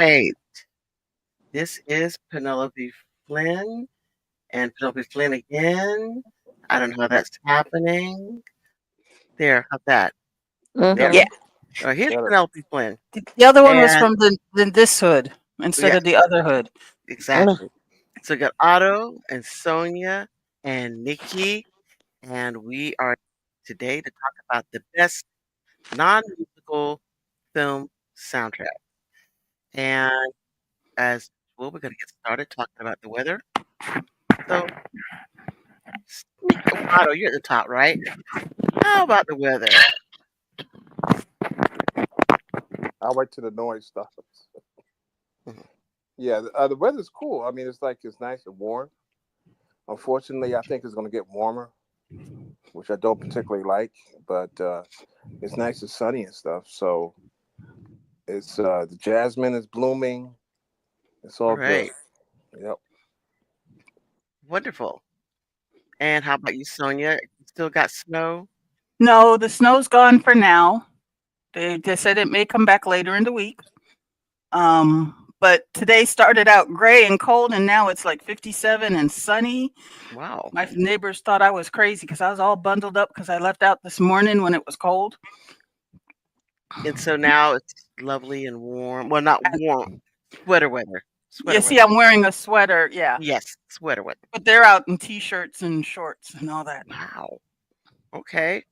right. This is Penelope Flynn and Penelope Flynn again. I don't know how that's happening. There, how's that? There. Yeah. Mm-hmm. Here's Better. Penelope Flynn. The other one was And from the this hood instead yeah, of the other hood. exactly. So we got Otto and Sonia and Nikki, and we are today to talk about the best non-musical film soundtrack. And as well, we're going to get started talking about the weather. So, Otto, you're at the top, right? How about the weather? I'll wait till the noise stops. Mhm. Yeah, the weather's cool. I mean, it's nice and warm. Unfortunately, I think it's going to get warmer, which I don't particularly like. But it's nice and sunny and stuff. So it's the jasmine is blooming. It's All all good. right, Yep. wonderful. And how about you, Sonia? You still got snow? No, the snow's gone for now. They said it may come back later in the week. But today started out gray and cold, and now it's like 57 and sunny. Wow. My neighbors thought I was crazy because I was all bundled up because I left out this morning when it was cold. And so now it's lovely and warm. Well, not And warm, sweater weather. you Sweater see, weather. I'm wearing a sweater. Yeah. Yes, sweater weather. But they're out in t-shirts and shorts and all that. Wow. Okay.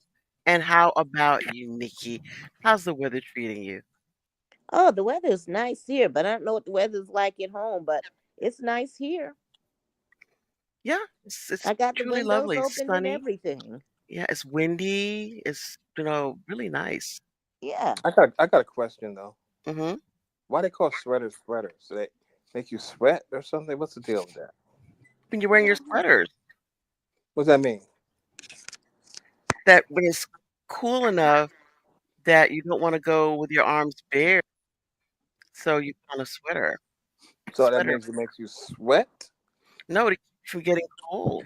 And how about you, Nikki? How's the weather treating you? Oh, the weather is nice here, but I don't know what the weather's like at home, but it's nice here. Yeah, it's I got the truly windows lovely. opened and Sunny. everything. Yeah, it's windy. It's really nice. Yeah. I got a question though. Mm-hmm. Why they call sweaters sweaters? Do they make you sweat or something? What's the deal with that? When you're wearing your sweaters, What does that mean? that when it's cool enough that you don't want to go with your arms bare, so you put on a sweater. So that Sweater. means it makes you sweat. No, to keep you from getting cold,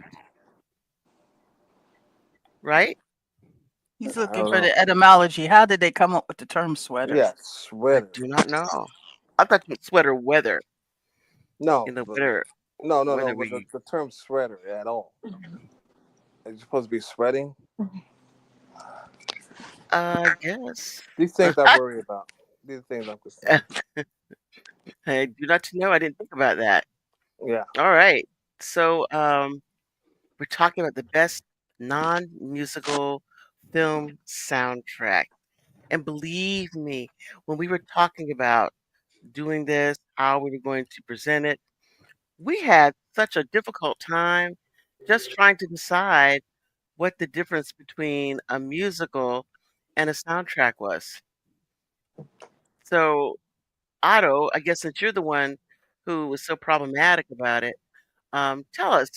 right? He's I looking don't for know. the etymology. How did they come up with the term sweater? Yeah, I sweater. do not know. I thought you meant sweater weather. No, In the but winter, no. weather But we the term sweater at all. It's supposed to be sweating. guess. These things I worry about. These things I'm concerned. I do not know. I didn't think about that. Yeah. All right. So, we're talking about the best non-musical film soundtrack. And believe me, when we were talking about doing this, how we were going to present it, we had such a difficult time just trying to decide what the difference between a musical and a soundtrack was. So, Otto, I guess since you're the one who was so problematic about it, tell us,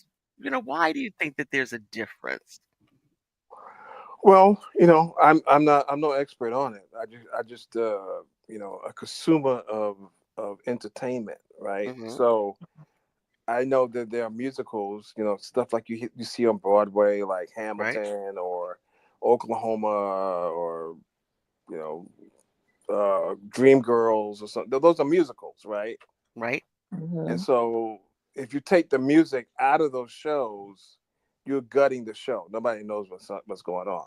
why do you think that there's a difference? Well, I'm no expert on it. I just a consumer of entertainment, right? Hmm. So I know that there are musicals, stuff like you see on Broadway, like Right? Hamilton or Oklahoma or you know Dreamgirls or something. Those are musicals, right? Right? And Hmm. so if you take the music out of those shows, you're gutting the show. Nobody knows what's going on.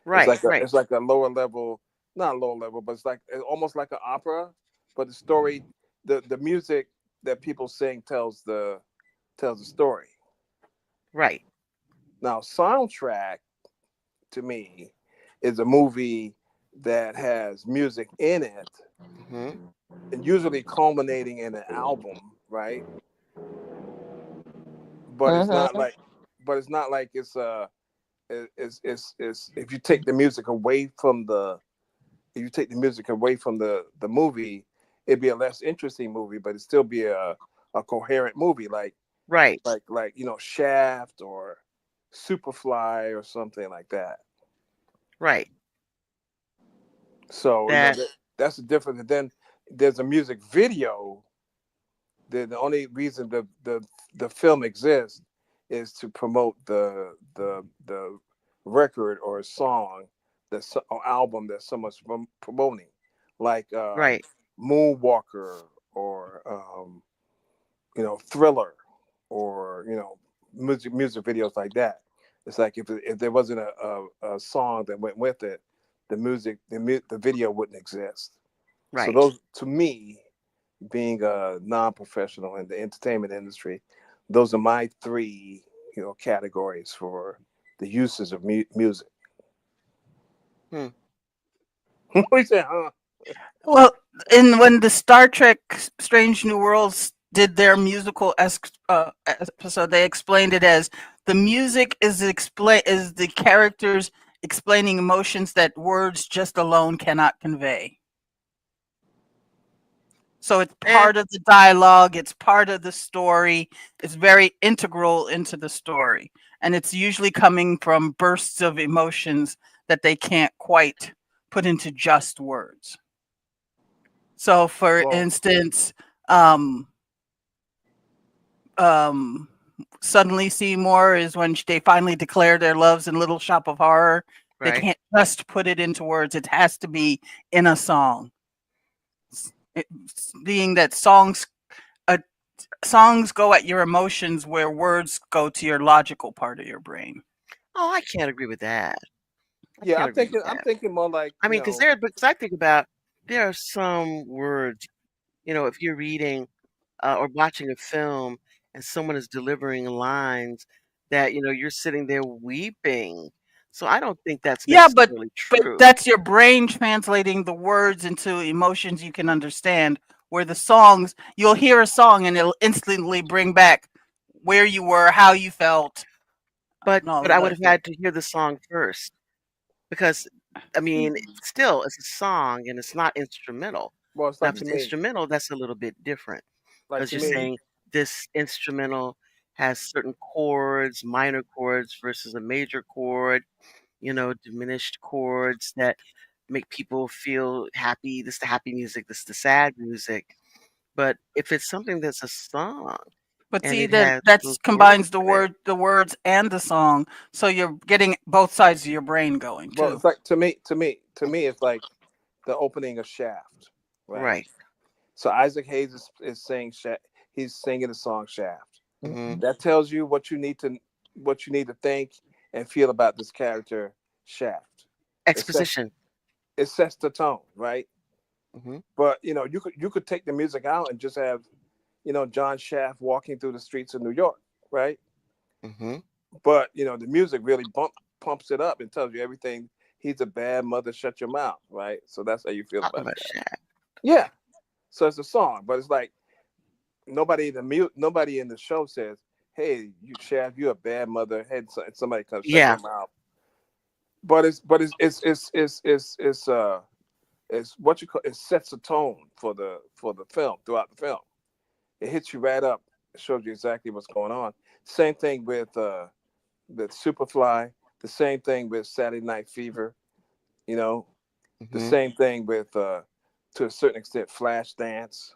It's Right, like a right, it's like a lower level, not lower level, but it's almost like an opera. But the story, the music that people sing tells the story. right. Now, soundtrack to me is a movie that has music in it, Hmm. and usually culminating in an album, right? But it's not Hmm. like, but it's not like it's if you take the music away from the if you take the music away from the movie, it'd be a less interesting movie, but it'd still be a coherent movie, Right, Shaft or Superfly or something like that. right. So That that's the difference. And then there's a music video. The only reason the film exists is to promote the record or song or album that someone's promoting, like right. Moonwalker or thriller, or music videos like that. It's like if there wasn't a song that went with it, the video wouldn't exist. So Right. those, to me, being a non-professional in the entertainment industry, those are my three categories for the uses of music. Hmm. What you say, huh? Well, in when the Star Trek Strange New Worlds did their musical episode, they explained it as the music is the characters explaining emotions that words just alone cannot convey. So it's Eh, part of the dialogue, it's part of the story, it's very integral into the story. And it's usually coming from bursts of emotions that they can't quite put into just words. So, for Well, instance, um, um, Suddenly Seymour is when they finally declare their loves in Little Shop of Horror. They right. can't just put it into words, it has to be in a song. It, being that uh, songs go at your emotions where words go to your logical part of your brain. Oh, I can't agree with that. I yeah, can't I'm agree with thinking. I'm that. thinking more like I mean, because I think about there are some words, if you're reading or watching a film and someone is delivering lines that, you're sitting there weeping. So I don't think that's Yeah, necessarily but true. that's your brain translating the words into emotions you can understand. Where the songs, you'll hear a song and it'll instantly bring back where you were, how you felt, But and all but of I would that have good. had to hear the song first because I mean, still it's a song and it's not instrumental. well, it's Now, like if to it's me, instrumental, that's a little bit different like because to you're me. saying this instrumental has certain chords, minor chords versus a major chord, diminished chords that make people feel happy. This is the happy music, this is the sad music. But if it's something that's a song But and see it that has that's those words combines in it, the words and the song, so you're getting both sides of your brain going Well, too. it's like to me, it's like the opening of Shaft, right? right? So Isaac Hayes is saying Shaft. He's singing the song Shaft. Hmm. That tells you what you need to think and feel about this character, Shaft. It sets Exposition. it sets the tone, right? Hmm. But you could take the music out and just have John Shaft walking through the streets of New York, right? Hmm. But the music really pumps it up and tells you everything. He's a bad mother. Shut your mouth, right? So that's how you feel Talk about about Shaft. Shaq. Yeah. So it's a song, but it's like nobody in the show says, "Hey, you Shaft, you a bad mother." Hey, somebody comes, shut Yeah, your mouth. But it's what you call, it sets a tone for the film throughout the film. It hits you right up. It shows you exactly what's going on. Same thing with the Superfly. The same thing with Saturday Night Fever. You know, the hmm same thing with to a certain extent Flashdance.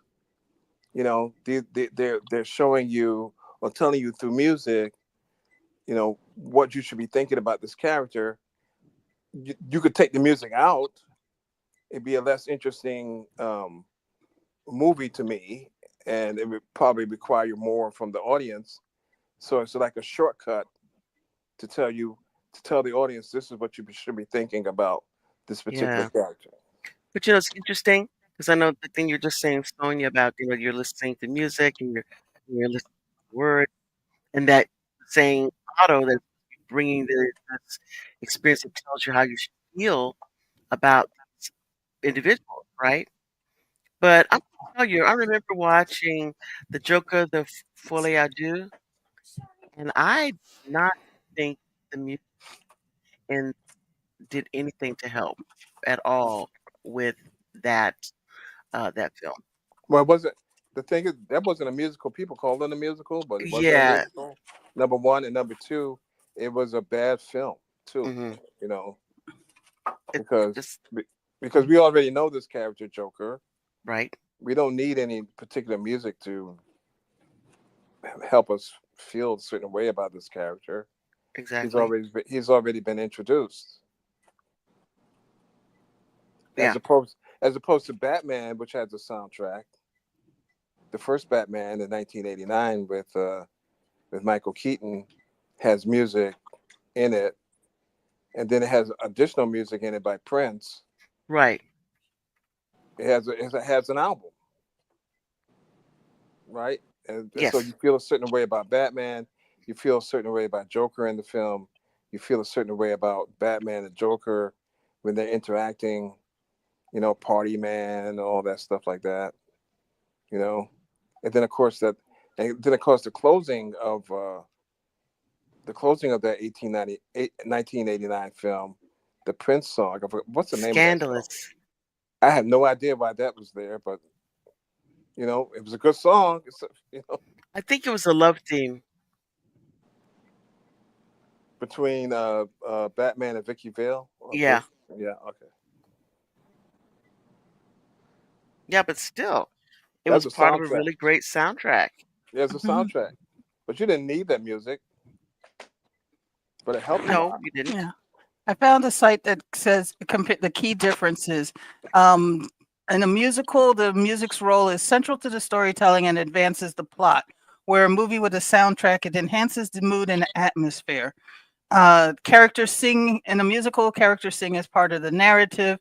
They're showing you or telling you through music, what you should be thinking about this character. You could take the music out; it'd be a less interesting movie to me, and it would probably require more from the audience. So it's like a shortcut to tell the audience this is what you should be thinking about this particular yeah. character. But it's interesting because I know the thing you're just saying, Sonia, about you're listening to music and you're listening to words, and that saying auto that's bringing this experience that tells you how you should feel about this individual, right? But I'm gonna tell you, I remember watching the Joker, the Folie à Deux, and I did not think the music and did anything to help at all with that that film. Well, it wasn't the thing is that wasn't a musical. People called it a musical, but it wasn't a Yeah. musical. Number one, and number two, it was a bad film too. Hmm. You know, It because just because we already know this character Joker. right. We don't need any particular music to help us feel a certain way about this character. He's Exactly. already been introduced, Yeah. as opposed to Batman, which has a soundtrack. the first Batman in 1989 with Michael Keaton has music in it, and then it has additional music in it by Prince. Right. It has an album, right? And so you Yes. feel a certain way about Batman. You feel a certain way about Joker in the film. You feel a certain way about Batman and Joker when they're interacting. Party man, all that stuff like that. You know, and then of course the closing of that 1989 film, the Prince song. What's the name of that song? Scandalous. I have no idea why that was there, but it was a good song. I think it was a love theme. Between Batman and Vicky Vale. Yeah. Yeah, okay. Yeah, but still, it That's was a part of a soundtrack. really great soundtrack. There's a Mhm. soundtrack, but you didn't need that music, but it helped a I, No, lot. you didn't. yeah. I found a site that says the key differences. Um, in a musical, the music's role is central to the storytelling and advances the plot. Where a movie with a soundtrack, it enhances the mood and atmosphere. Characters sing in a musical, characters sing as part of the narrative.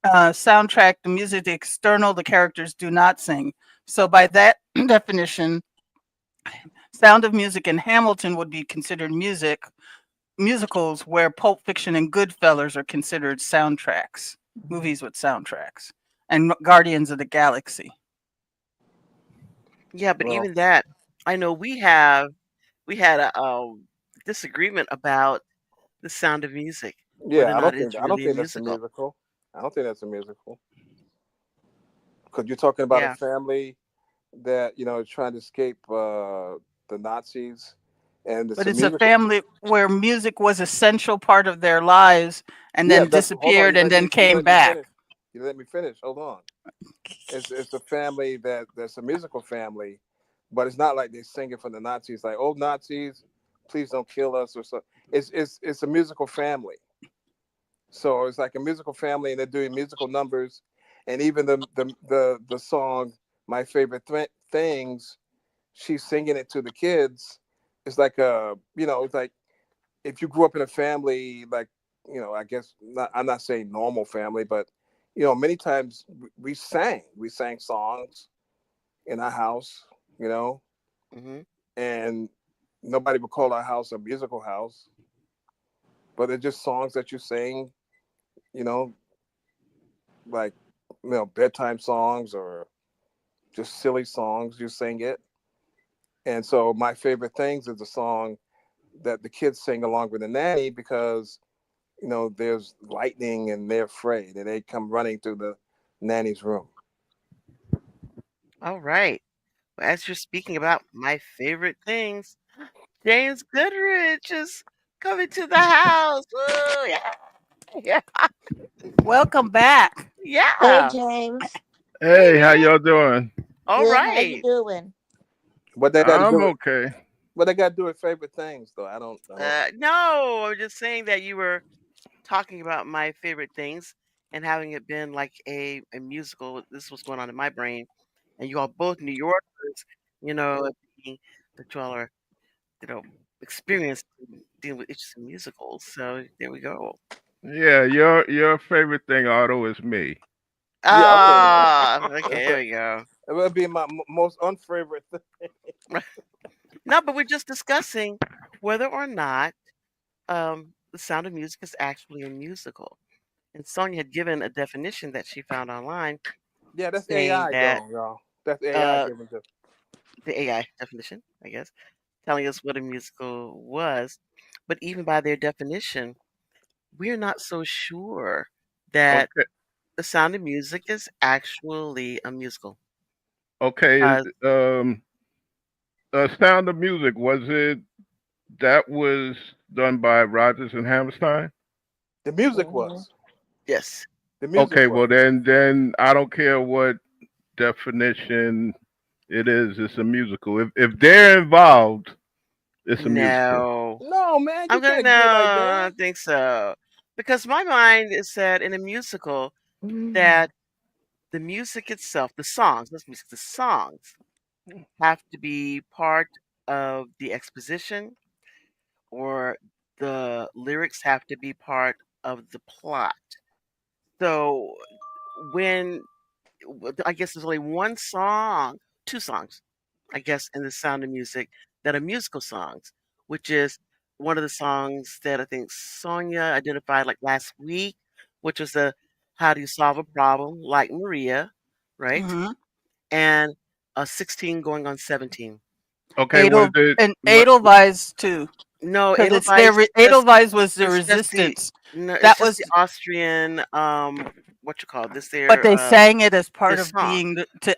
Soundtrack, the music, the external, the characters do not sing. So, by that definition, Sound of Music and Hamilton would be considered musicals, where Pulp Fiction and Goodfellas are considered soundtracks, movies with soundtracks, and Guardians of the Galaxy. Yeah, but Well, even that, I know we had a disagreement about The Sound of Music, whether yeah, or not it's I don't really a think that's a musical. musical. I don't think that's a musical because you're talking about a Yeah, family that is trying to escape the Nazis, and it's But a it's a musical. family where music was essential part of their lives and Yeah, then that's hold on. disappeared and then You came let me back. finish. You let me finish. Hold on. It's a family that's a musical family, but it's not like they're singing for the Nazis, like "Oh Nazis, please don't kill us" or so. It's a musical family, so it's like a musical family, and they're doing musical numbers, and even the song "My Favorite Things," she's singing it to the kids. It's like it's like if you grew up in a family like I guess not, I'm not saying normal family, but many times we sang songs in our house, you know hmm and nobody would call our house a musical house, but they're just songs that you sing, you know like bedtime songs or just silly songs, you sing it. And so my favorite things is a song that the kids sing along with the nanny because there's lightning and they're afraid and they come running through the nanny's room. all right. Well, as you're speaking about my favorite things, James Goodrich is coming to the house. Woo, yeah, yeah, Welcome back. Hey, yeah. James. Hey, Hey, how man. y'all doing? All Good. How you right. doing? What they got to I'm do with okay. what they got to do with favorite things though? I don't. No, I'm just saying that you were talking about my favorite things and having it been like a musical. This was going on in my brain, and you all both New Yorkers, being that you all are, you know, experienced in dealing with interesting musicals. So there we go. Yeah, your favorite thing, Otto, is me. Yeah, okay. Ah, okay, That's there a we go. It would be my most unfavorite thing. No, but we're just discussing whether or not The Sound of Music is actually a musical. And Sonia had given a definition that she found online Yeah, that's saying AI that though, y'all. That's AI uh, given to. the AI definition, I guess, telling us what a musical was. But even by their definition, we're not so sure that Okay, The Sound of Music is actually a musical okay. because Sound of Music, was it that was done by Rodgers and Hammerstein? The music Hmm. was. yes, The music Okay, was. well then I don't care what definition it is. It's a musical. If they're involved, it's a musical. no, No, man, you I'm gonna can't no, be like I that. don't think so because my mind is set in a musical Mm. that the music itself, the songs, not music, the songs. have to be part of the exposition, or the lyrics have to be part of the plot. So when I guess there's only one song, two songs, I guess, in The Sound of Music that are musical songs, which is one of the songs that I think Sonia identified like last week, which was the How Do You Solve a Problem Like Maria, right? Hmm. And 16 going on 17. Okay, was Adel it and what? Edelweiss too, No, because it's their Edelweiss is just Edelweiss was the it's just the resistance. no, it's That just the was, Austrian what you call it, this but their they sang it as their part of song. being to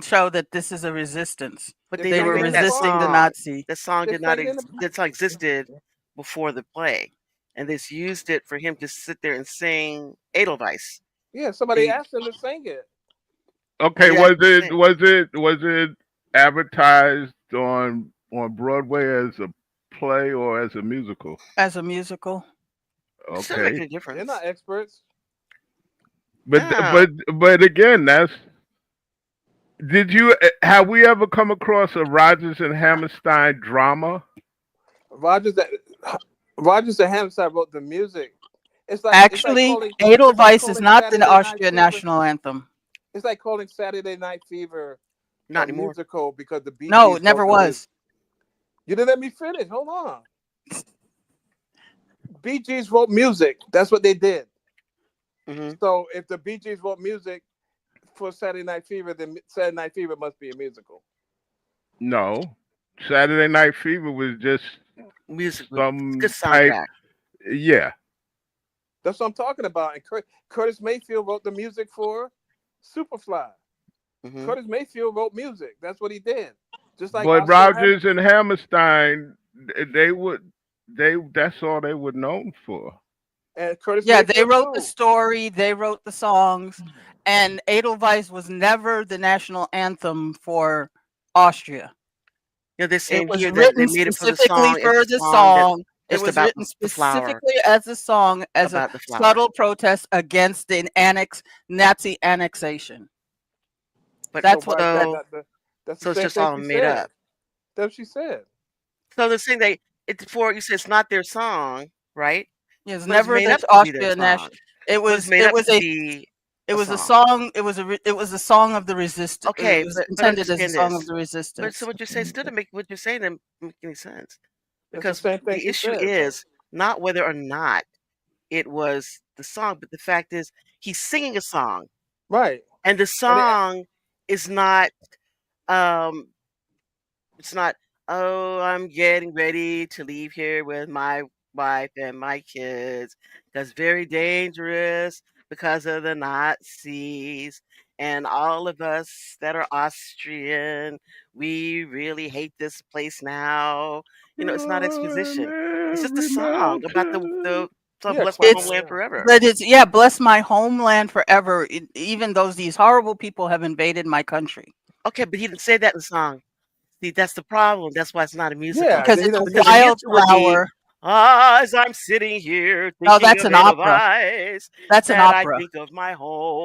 show that this is a resistance. But They they They sang didn't were it make in the that resisting part. the song. Nazi. The song They sang it in the part. that song existed before the play, and they just used it for him to sit there and sing Edelweiss. Yeah, somebody They asked him to sing it. Okay, he asked him to sing. was it advertised on Broadway as a play or as a musical? As a musical. It shouldn't make Okay, any They're difference. not experts. but No. but again, that's did you have we ever come across a Rogers and Hammerstein drama? Rogers that Rogers and Hammerstein wrote the music. Actually, it's like Edelweiss is calling not the Saturday Night Austrian Fever. national anthem. It's like calling Saturday Night Fever Not a anymore. musical because the Bee No, Gees it never wrote the music. was. You didn't let me finish. Hold on. Bee Gees wrote music. That's what they did. Hmm. So if the Bee Gees wrote music for Saturday Night Fever, then Saturday Night Fever must be a musical. No. Saturday Night Fever was just Music was good some type. soundtrack. Yeah. That's what I'm talking about. And Curtis Mayfield wrote the music for Superfly. Hmm. Curtis Mayfield wrote music. That's what he did. Just like But Oscar Rogers and Hammerstein, they would that's all they were known for. and Curtis Yeah, they Mayfield wrote the too. story, they wrote the songs, and Edelweiss was never the national anthem for Austria. You know, they're It saying was here that they written made it for the specifically song. It's for a the song that's song. It just was about written the flower, specifically as a song, as a about the flower. subtle protest against the Nazi annexation. But So That's what why is that that. so not the? That's the so it's same just thing all she made said. up. That's what she said. So they're saying it's for you said it's not their song, right? It was But it's never made the up to be their Austria national. song. It But it's was made it up was to a be it a was a song. song. It was a song of the resistance. It Okay, was but intended as a understand song of this. the But so resistance. what you're saying still to make what you're saying doesn't make any sense. That's the Because same thing the she issue said. is not whether or not it was the song, but the fact is he's singing a song. Right. And the And it, song is not um it's not, "Oh, I'm getting ready to leave here with my wife and my kids. That's very dangerous because of the Nazis. And all of us that are Austrian, we really hate this place now." You know, it's not You're exposition. It's in just a every song about mountain. the so yeah, bless my climate. It's homeland Yeah. forever. but it's yeah, bless my homeland forever. Even though these horrible people have invaded my country, Okay, but he didn't say that in the song. See, that's the problem. That's why it's not a musical. Yeah. because He it's a doesn't say Because the that. musical would be, wildflower. as I'm sitting here No, thinking that's of an opera. Edelweiss, That's an that I opera. think of my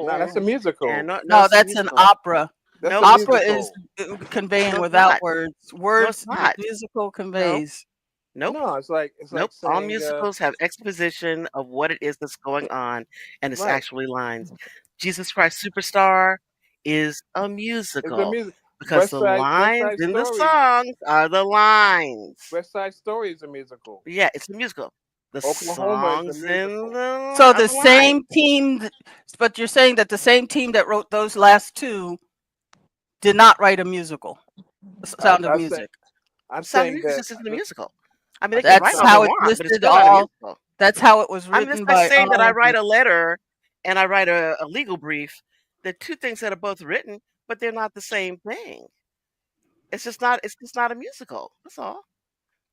No, that's a home. And musical. no, No, it's a that's an musical. opera. That's No, a it's Opera not. is musical. conveying No, it's without not. words. No, it's Words, not. musical No, conveys. nope, No, it's like nope. All saying musicals have exposition of what it is that's going on, and it's right. actually lines. Jesus Christ Superstar is a It's a musical music. because the West lines Side in the Story. songs are the lines. West Side Story is a musical. Yeah, it's a musical. The Oklahoma is a songs in musical. So are the the lines. same team, but you're saying that the same team that wrote those last two did not write a musical, I, Sound of I say Music. I'm Sound of saying Music that just isn't a musical. I mean, they can that's write That's all they how it's want, but it's listed. still not a All musical. that's how it was I mean, it's written like by saying that all I of write them. a letter and I write a legal brief. They're two things that are both written, but they're not the same thing. It's just not. It's just not a musical. That's all.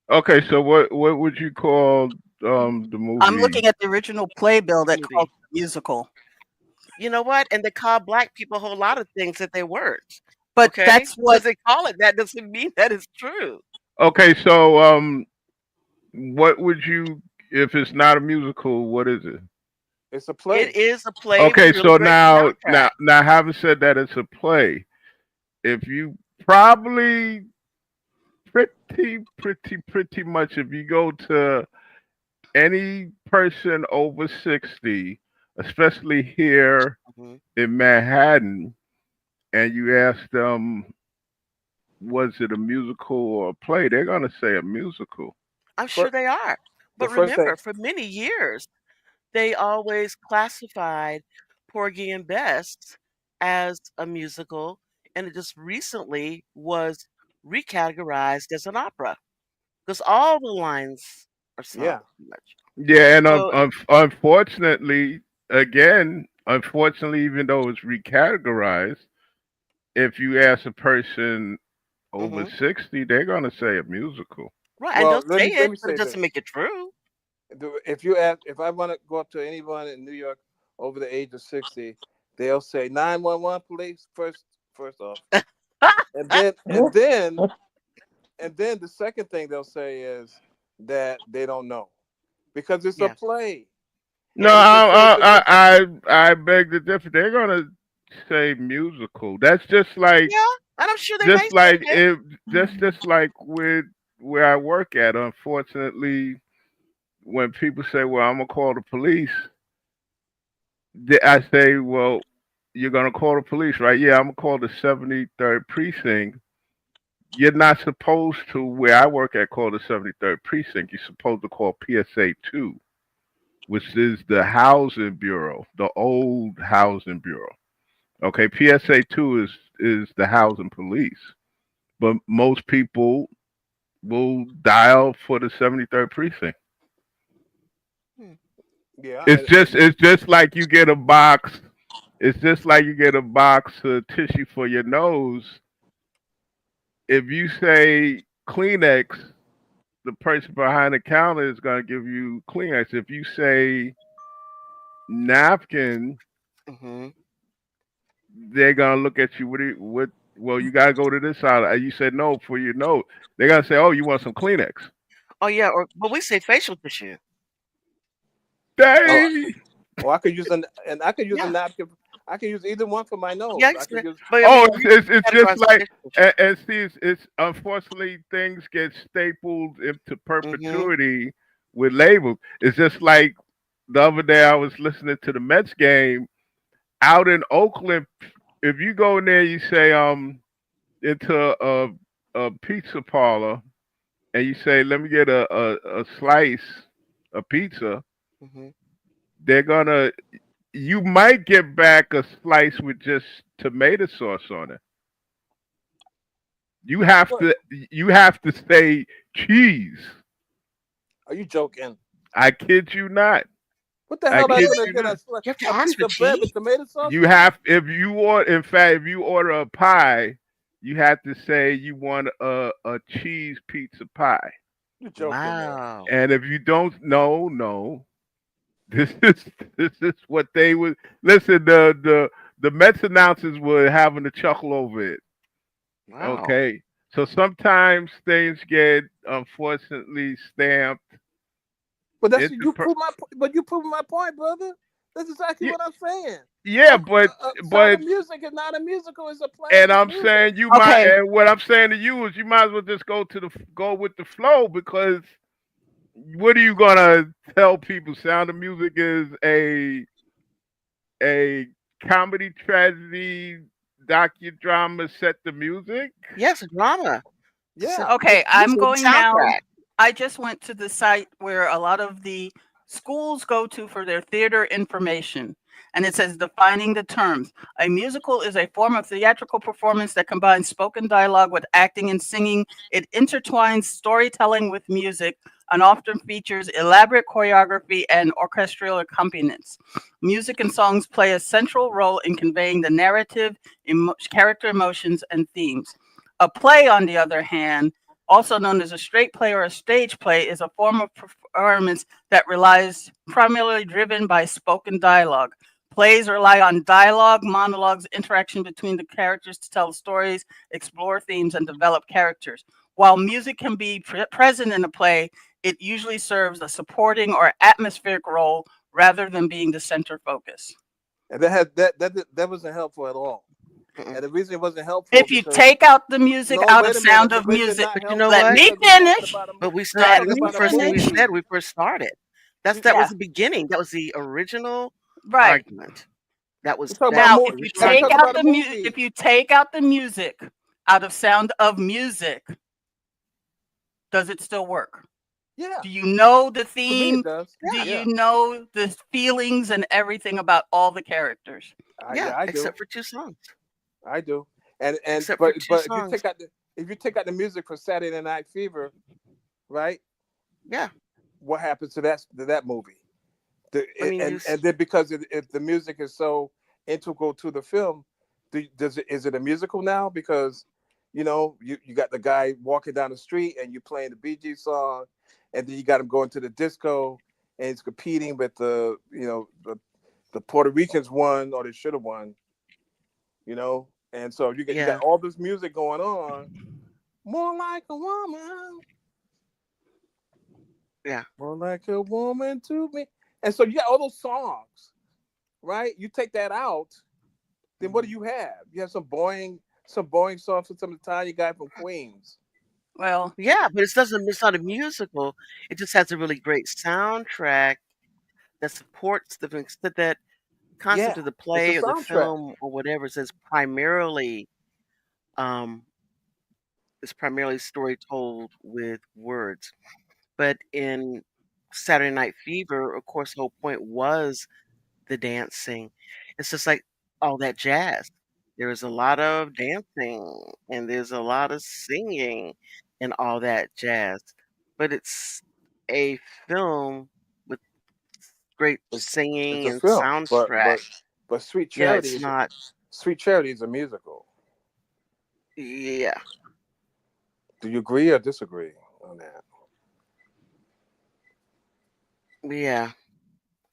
Okay, so what would you call the I'm movie? looking at the original playbill that called Movie. it a musical, You know what? And they call black people a whole lot of things that they weren't. but Okay, that's because what they call it that doesn't mean that it's true. Okay, so what would you if it's not a musical, what is it? it's a It play. is a play with a Okay, really so great now soundtrack. now having said that it's a play, if you Probably pretty much if you go to any person over 60, especially here Hmm. in Manhattan, and you ask them, was it a musical or a play? They're going to say a musical. I'm sure First, they are. the But first thing, remember, for many years, they always classified Porgy and Bess as a musical, and it just recently was recategorized as an opera because all the lines are sung yeah, pretty much. Yeah, and So, unfortunately, again, unfortunately, even though it's recategorized, if you ask a person over mhm, 60, they're going to say a musical. right, and they'll well, let say me let it, me but it say doesn't this: make it true. if you ask, if I want to go up to anyone in New York over the age of 60, they'll say 911 police first off, and then and then and then the second thing they'll say is that they don't know because it's a Yeah, play, No, yeah, and it's a play for the I beg to differ. They're going to say musical. That's yeah, and I'm sure they may just say like it. if just like with where I work at. Unfortunately, when people say, "Well, I'm gonna call the police," I say, "Well, you're gonna call the police, right? Yeah, I'm gonna call the 73rd precinct. You're not supposed to, where I work at, call the 73rd precinct. You're supposed to call PSA 2, which is the housing bureau, the old housing bureau. Okay, PSA 2 is the housing police, but most people will dial for the 73rd precinct. Hmm. yeah, It's just like you get a box. It's just like you get a box of tissue for your nose. If you say Kleenex, the person behind the counter is going to give you Kleenex. If you say napkin, Mhm. they're going to look at you. What? Well, you got to go to this side. You said no for your note. They're going to say, oh, you want some Kleenex? Oh yeah, or but we say facial tissue. oh, They I could use and I could use a Yeah, napkin. I could use either one for my yeah, nose. I could use but I mean, Oh, we it's just categorize like, facial tissue. and see, it's unfortunately things get stapled into Mhm. perpetuity with labels. It's just like the other day I was listening to the Mets game out in Oakland. If you go in there, you say into a pizza parlor and you say, "Let me get a slice of pizza." Mhm. They're gonna, you might get back a slice with just tomato sauce on it. You have what? to you have to say cheese. Are you joking? I kid you not. What the I hell am I kid Really? gonna you get not. You have to a ask piece for of bread with cheese? tomato sauce You on it? have if you order in fact if you order a pie, you have to say you want a cheese pizza pie. You joking, man? Wow. And if you don't know, no. This is this is what they would listen, the Mets announcers were having a chuckle over it. Wow. Okay. So sometimes things get unfortunately stamped But that's into you prove my. But you prove my point, brother. That's exactly yeah, what I'm saying. yeah, Sound but of Music is not a musical. It's a play. and It's I'm music. saying you might, Okay. and what I'm saying to you is you might as well just go with the flow because what are you gonna tell people? Sound of Music is a comedy tragedy docudrama set to music. Yes, drama. Yeah. Okay, I'm Musical going now. soundtrack. I just went to the site where a lot of the schools go to for their theater information. And it says defining the terms. A musical is a form of theatrical performance that combines spoken dialogue with acting and singing. It intertwines storytelling with music and often features elaborate choreography and orchestral accompaniments. Music and songs play a central role in conveying the narrative, character emotions, and themes. A play, on the other hand, also known as a straight play or a stage play, is a form of performance that relies primarily driven by spoken dialogue. Plays rely on dialogue, monologues, interaction between the characters to tell stories, explore themes, and develop characters. While music can be present in a play, it usually serves a supporting or atmospheric role rather than being the center focus. And that wasn't helpful at all. Mm-mm. And the reason it wasn't helpful If you because take out the music no, out of wait a minute. Sound The of reason it's Music, not But you know helpful let what? me because we're talking finish. about a But we we're Let started. talking This is me the about a first thing we finish. movie. said. We first started. That was Yeah, the beginning. That was the original right. argument. That We're was talking about that Now, movie. if you original We're take talking argument. out about a the if movie. you take out the music out of Sound of Music, does it still work? Yeah, Do you know the for me it theme? does. Do Yeah, you Yeah, know the feelings and everything about all the characters? yeah. yeah, I do. Except for two songs. I do. And Except for but two but if you songs. take out the music for Saturday Night Fever, right? Yeah. What happens to that movie? I mean, And then because if the music is so integral to the film, is it a musical now? Because you got the guy walking down the street and you playing the Bee Gees song, and then you got him going to the disco and he's competing with the Puerto Ricans won or they should have won, and so you got yeah, all this music going on, more like a woman, yeah, more like a woman to me, and so you got all those songs, right? You take that out, then what do mhm. you have? You have some boring songs from some Italian guy from Queens. Well, Yeah. But it doesn't. It's not a musical. It just has a really great soundtrack that supports that Yeah, concept of the it's a play or the soundtrack. film or whatever. It says primarily. Um, it's primarily story told with words. But in Saturday Night Fever, of course, the whole point was the dancing. It's just like all that jazz. There is a lot of dancing and there's a lot of singing and all that jazz. But it's a film with great It's singing a and film, but soundtrack. but but Sweet Yeah, Charity it's is not. Sweet Charity is a musical. Yeah, Do you agree or disagree on that? yeah.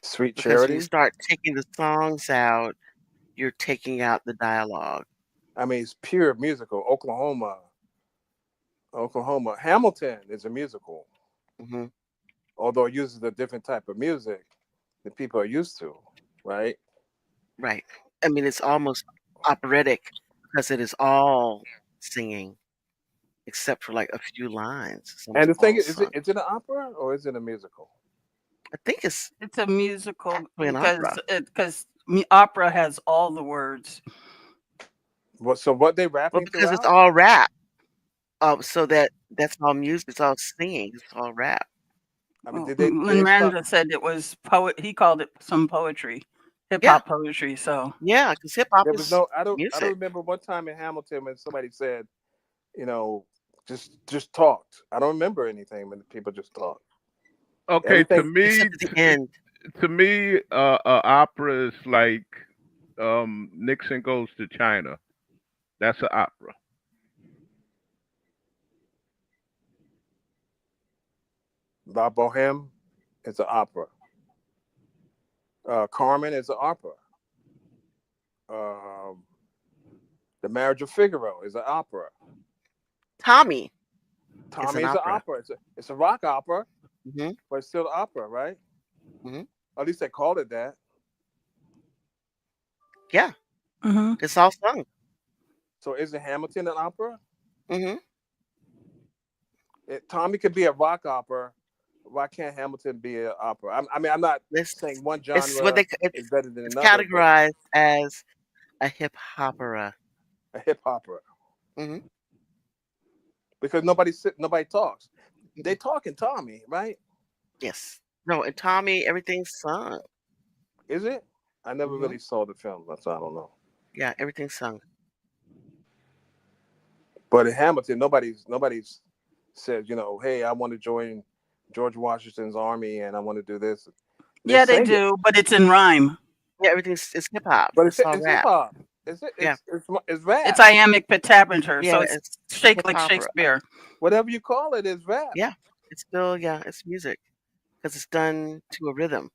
Sweet Because when you Charity. start taking the songs out, you're taking out the dialogue. I mean, it's pure musical. Oklahoma. Hamilton is a musical, Hmm. although it uses a different type of music than people are used to, right? Right. I mean, it's almost operatic because it is all singing except for like a few lines. It's And almost the thing all is, sung. is it an opera or is it a musical? I think it's it's a musical actually an opera. because opera has all the words. So what they Well, rapping because it's throughout? all rap. So that's all music. It's all singing. It's all rap. I mean, Well, did they start? Miranda said it was poet. He called it some poetry, hip Yeah, hop poetry. So yeah. Because hip hop There was is no. I don't music. remember one time in Hamilton when somebody said, you know, just talked. I don't remember anything when people just talked. Okay, to Everything. me, Except at the end. to me, opera is like Nixon Goes to China. That's an opera. La Boheme is an opera. Carmen is an opera. Um, the Marriage of Figaro is an opera. Tommy is Tommy an is an opera. opera. It's a rock opera, Hmm. but it's still opera, right? Hmm. At least they called it that. Yeah, hmm it's all sung. So isn't Hamilton an opera? Hmm. Tommy could be a rock opera. Why can't Hamilton be an opera? I mean, I'm not It's saying one it's what genre is better than it's another, but categorized as a hip opera. a hip opera Hmm. because nobody talks. They talk in Tommy, right? Yes. No, and Tommy, everything's sung. Is it? I never Hmm. really saw the film, so I don't know. Yeah, everything's sung. But in Hamilton, nobody's said, hey, I want to join George Washington's army and I want to do this. They yeah, they sing it, do, but it's in rhyme. Yeah, it's hip hop. but it's It's all it's hip rap. hop. It's Yeah, it's It's rap. iambic pentameter, yeah, so it's it's shake hip like opera. Shakespeare. Whatever you call it is rap. Yeah, it's still it's music because it's done to a rhythm.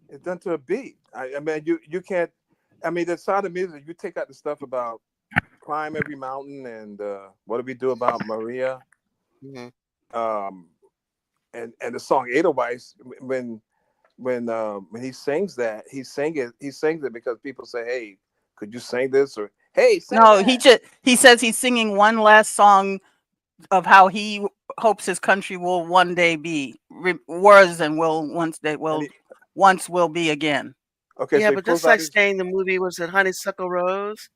It's done to a beat. I mean, you can't. I mean, the sound of music. You take out the stuff about climb every mountain and what do we do about Maria, Hmm. um, and the song Edelweiss when when he sings that, he sings it because people say, "Hey, could you sing this?" or "Hey, sing No, that." he says he's singing one last song of how he hopes his country will one day be was and will And he, once will be again. okay, Yeah, so he but pulls just out like his. saying the movie was it Honeysuckle Rose,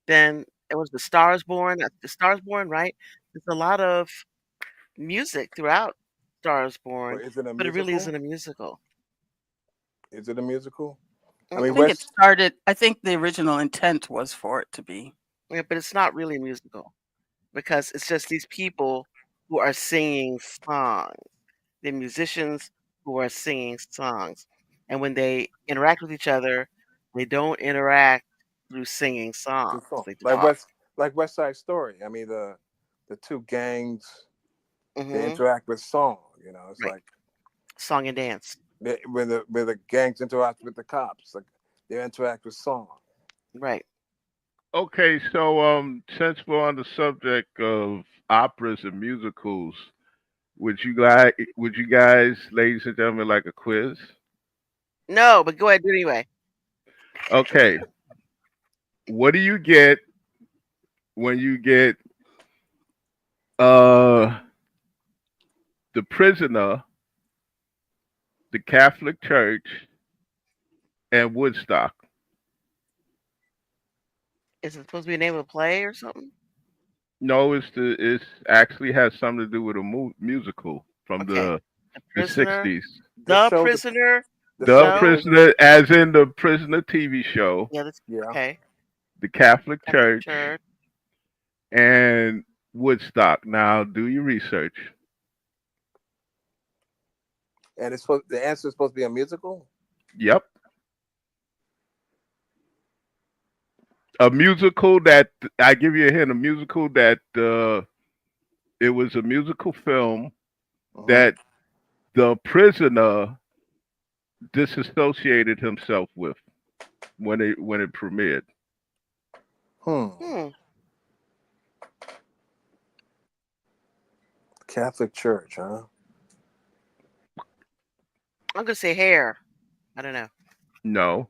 then it was The Stars Born. The Stars Born, right? There's a lot of music throughout Stars Or Born, is it a but it really musical? isn't a musical. Is it a musical? I I mean, Mm-mm. think it West. started. I think the original intent was for it to be. Yeah, but it's not really a musical because it's just these people who are singing songs. They're musicians who are singing songs. And when they interact with each other, they don't interact through singing songs. Through song. They talk. Like West Side Story. I mean, the two gangs, they Hmm. interact with song. You know, it's Right. like Song and dance. when the gangs interact with the cops, like they interact with song. Right. Okay, so since we're on the subject of operas and musicals, would you guys, ladies and gentlemen, like a quiz? No, but go ahead, do it anyway. Okay, what do you get when you get uh the prisoner, the Catholic Church, and Woodstock? Is it supposed to be the name of a play or something? No, it's actually has something to do with a musical from Okay. The the prisoner. 60s. The The show, prisoner. the The The show, the show. prisoner. Prisoner, as in the Prisoner TV show, Yeah, that's Yeah, okay. the Catholic Catholic Church, Church. and Woodstock. Now, do your research. and the answer is supposed to be a musical. Yep. A musical that, I give you a hint, a musical that it was a musical film Uh-huh. that the prisoner disassociated himself with when it premiered. Hmm. Hmm. Catholic Church, huh? I'm gonna say hair. I don't know. No.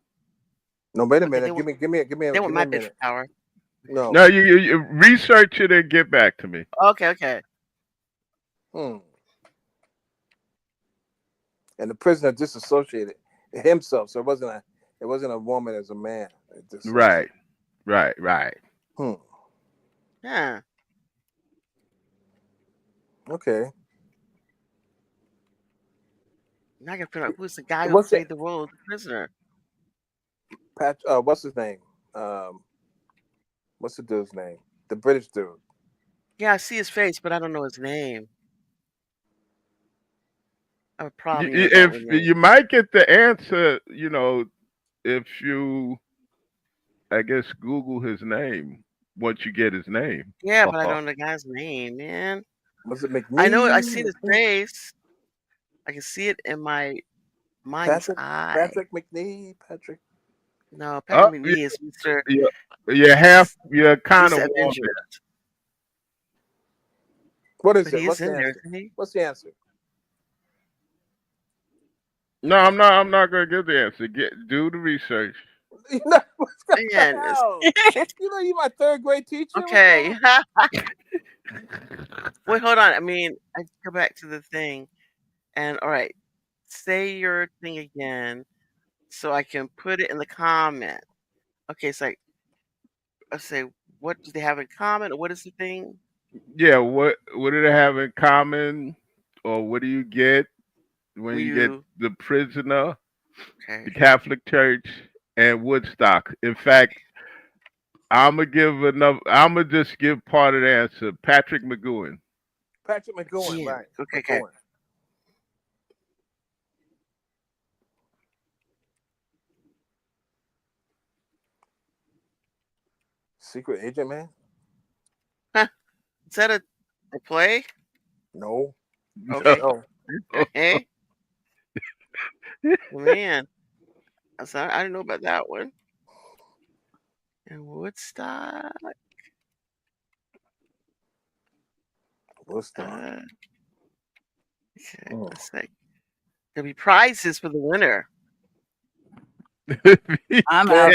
No, wait a Okay, minute. they want Give me my a bitch minute. power. No. No, you research it and get back to me. Okay, okay. Hmm. And the prisoner disassociated himself, so it wasn't a woman as a man. It Right, dissociated. right. Hmm. Huh. Okay. Now I gotta figure out who's the guy who What's played it? the role of the prisoner. What's his name? Um. What's the dude's name? The British dude. Yeah, I see his face, but I don't know his name. I have a problem, with that If with names. you might get the answer, if you, I guess, Google his name once you get his name. Yeah, but I don't know the guy's name, man. Was it I know I McNee? see his face. I can see it in my mind's Patrick eye. Patrick McNee? Patrick. No, Oh, Patrick McNee is Mr. you're kind He's of the warm Avenger, there. What is but it? he is What's the in there, answer? isn't he? What's the answer? No, I'm not gonna give the answer. Do the research. You know what's going Man, it's on? You know you my third grade teacher. What's okay. going Wait, hold on. I mean, I go back to the thing, and all right, say your thing again, so I can put it in the comment. Okay, it's like I say, what do they have in common, or what is the thing? Yeah, what do they have in common, or what do you get when When you get you the prisoner, okay, the Catholic Church, and Woodstock? In fact, I'm gonna just give part of the answer. Patrick McGowan. Patrick McGowan, yeah, right? okay. McGowan. Secret agent, man? Huh, is that a play? No. Okay, No. okay, man. I didn't know about that one. And Woodstock. Woodstock. Uh, okay, Hmm. let's see. There'll be prizes for the winner. be, I'm Man, out.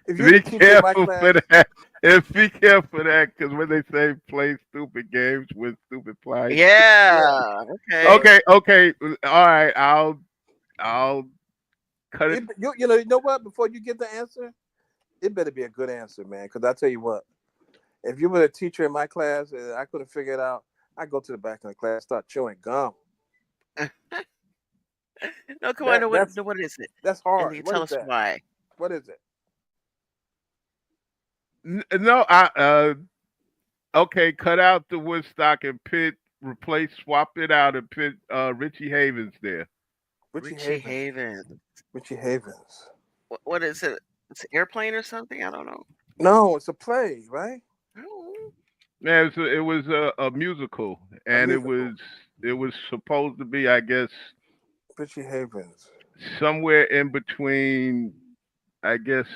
if you're the be teacher in my careful for class, that. And be careful for that, because when they say play stupid games with stupid prizes. yeah, Yeah. Okay. Okay. All right. I'll cut it. you know what? Before you get the answer, it better be a good answer, man. Because I tell you what, if you were a teacher in my class and I couldn't figure it out, I go to the back of the class, start chewing gum. No, come on. That No, that's what is it? that's And hard. you What tell is us that? why. What is it? No, I okay. Cut out the Woodstock and swap it out and put Richie Havens there. Richie Richie Havens. Haven. Richie Havens. What is it? It's an airplane or something? I don't know. No, it's a play, right? Oh, Yeah, it was a musical, A and musical. it was supposed to be, I guess, Richie Havens. somewhere in between, I guess,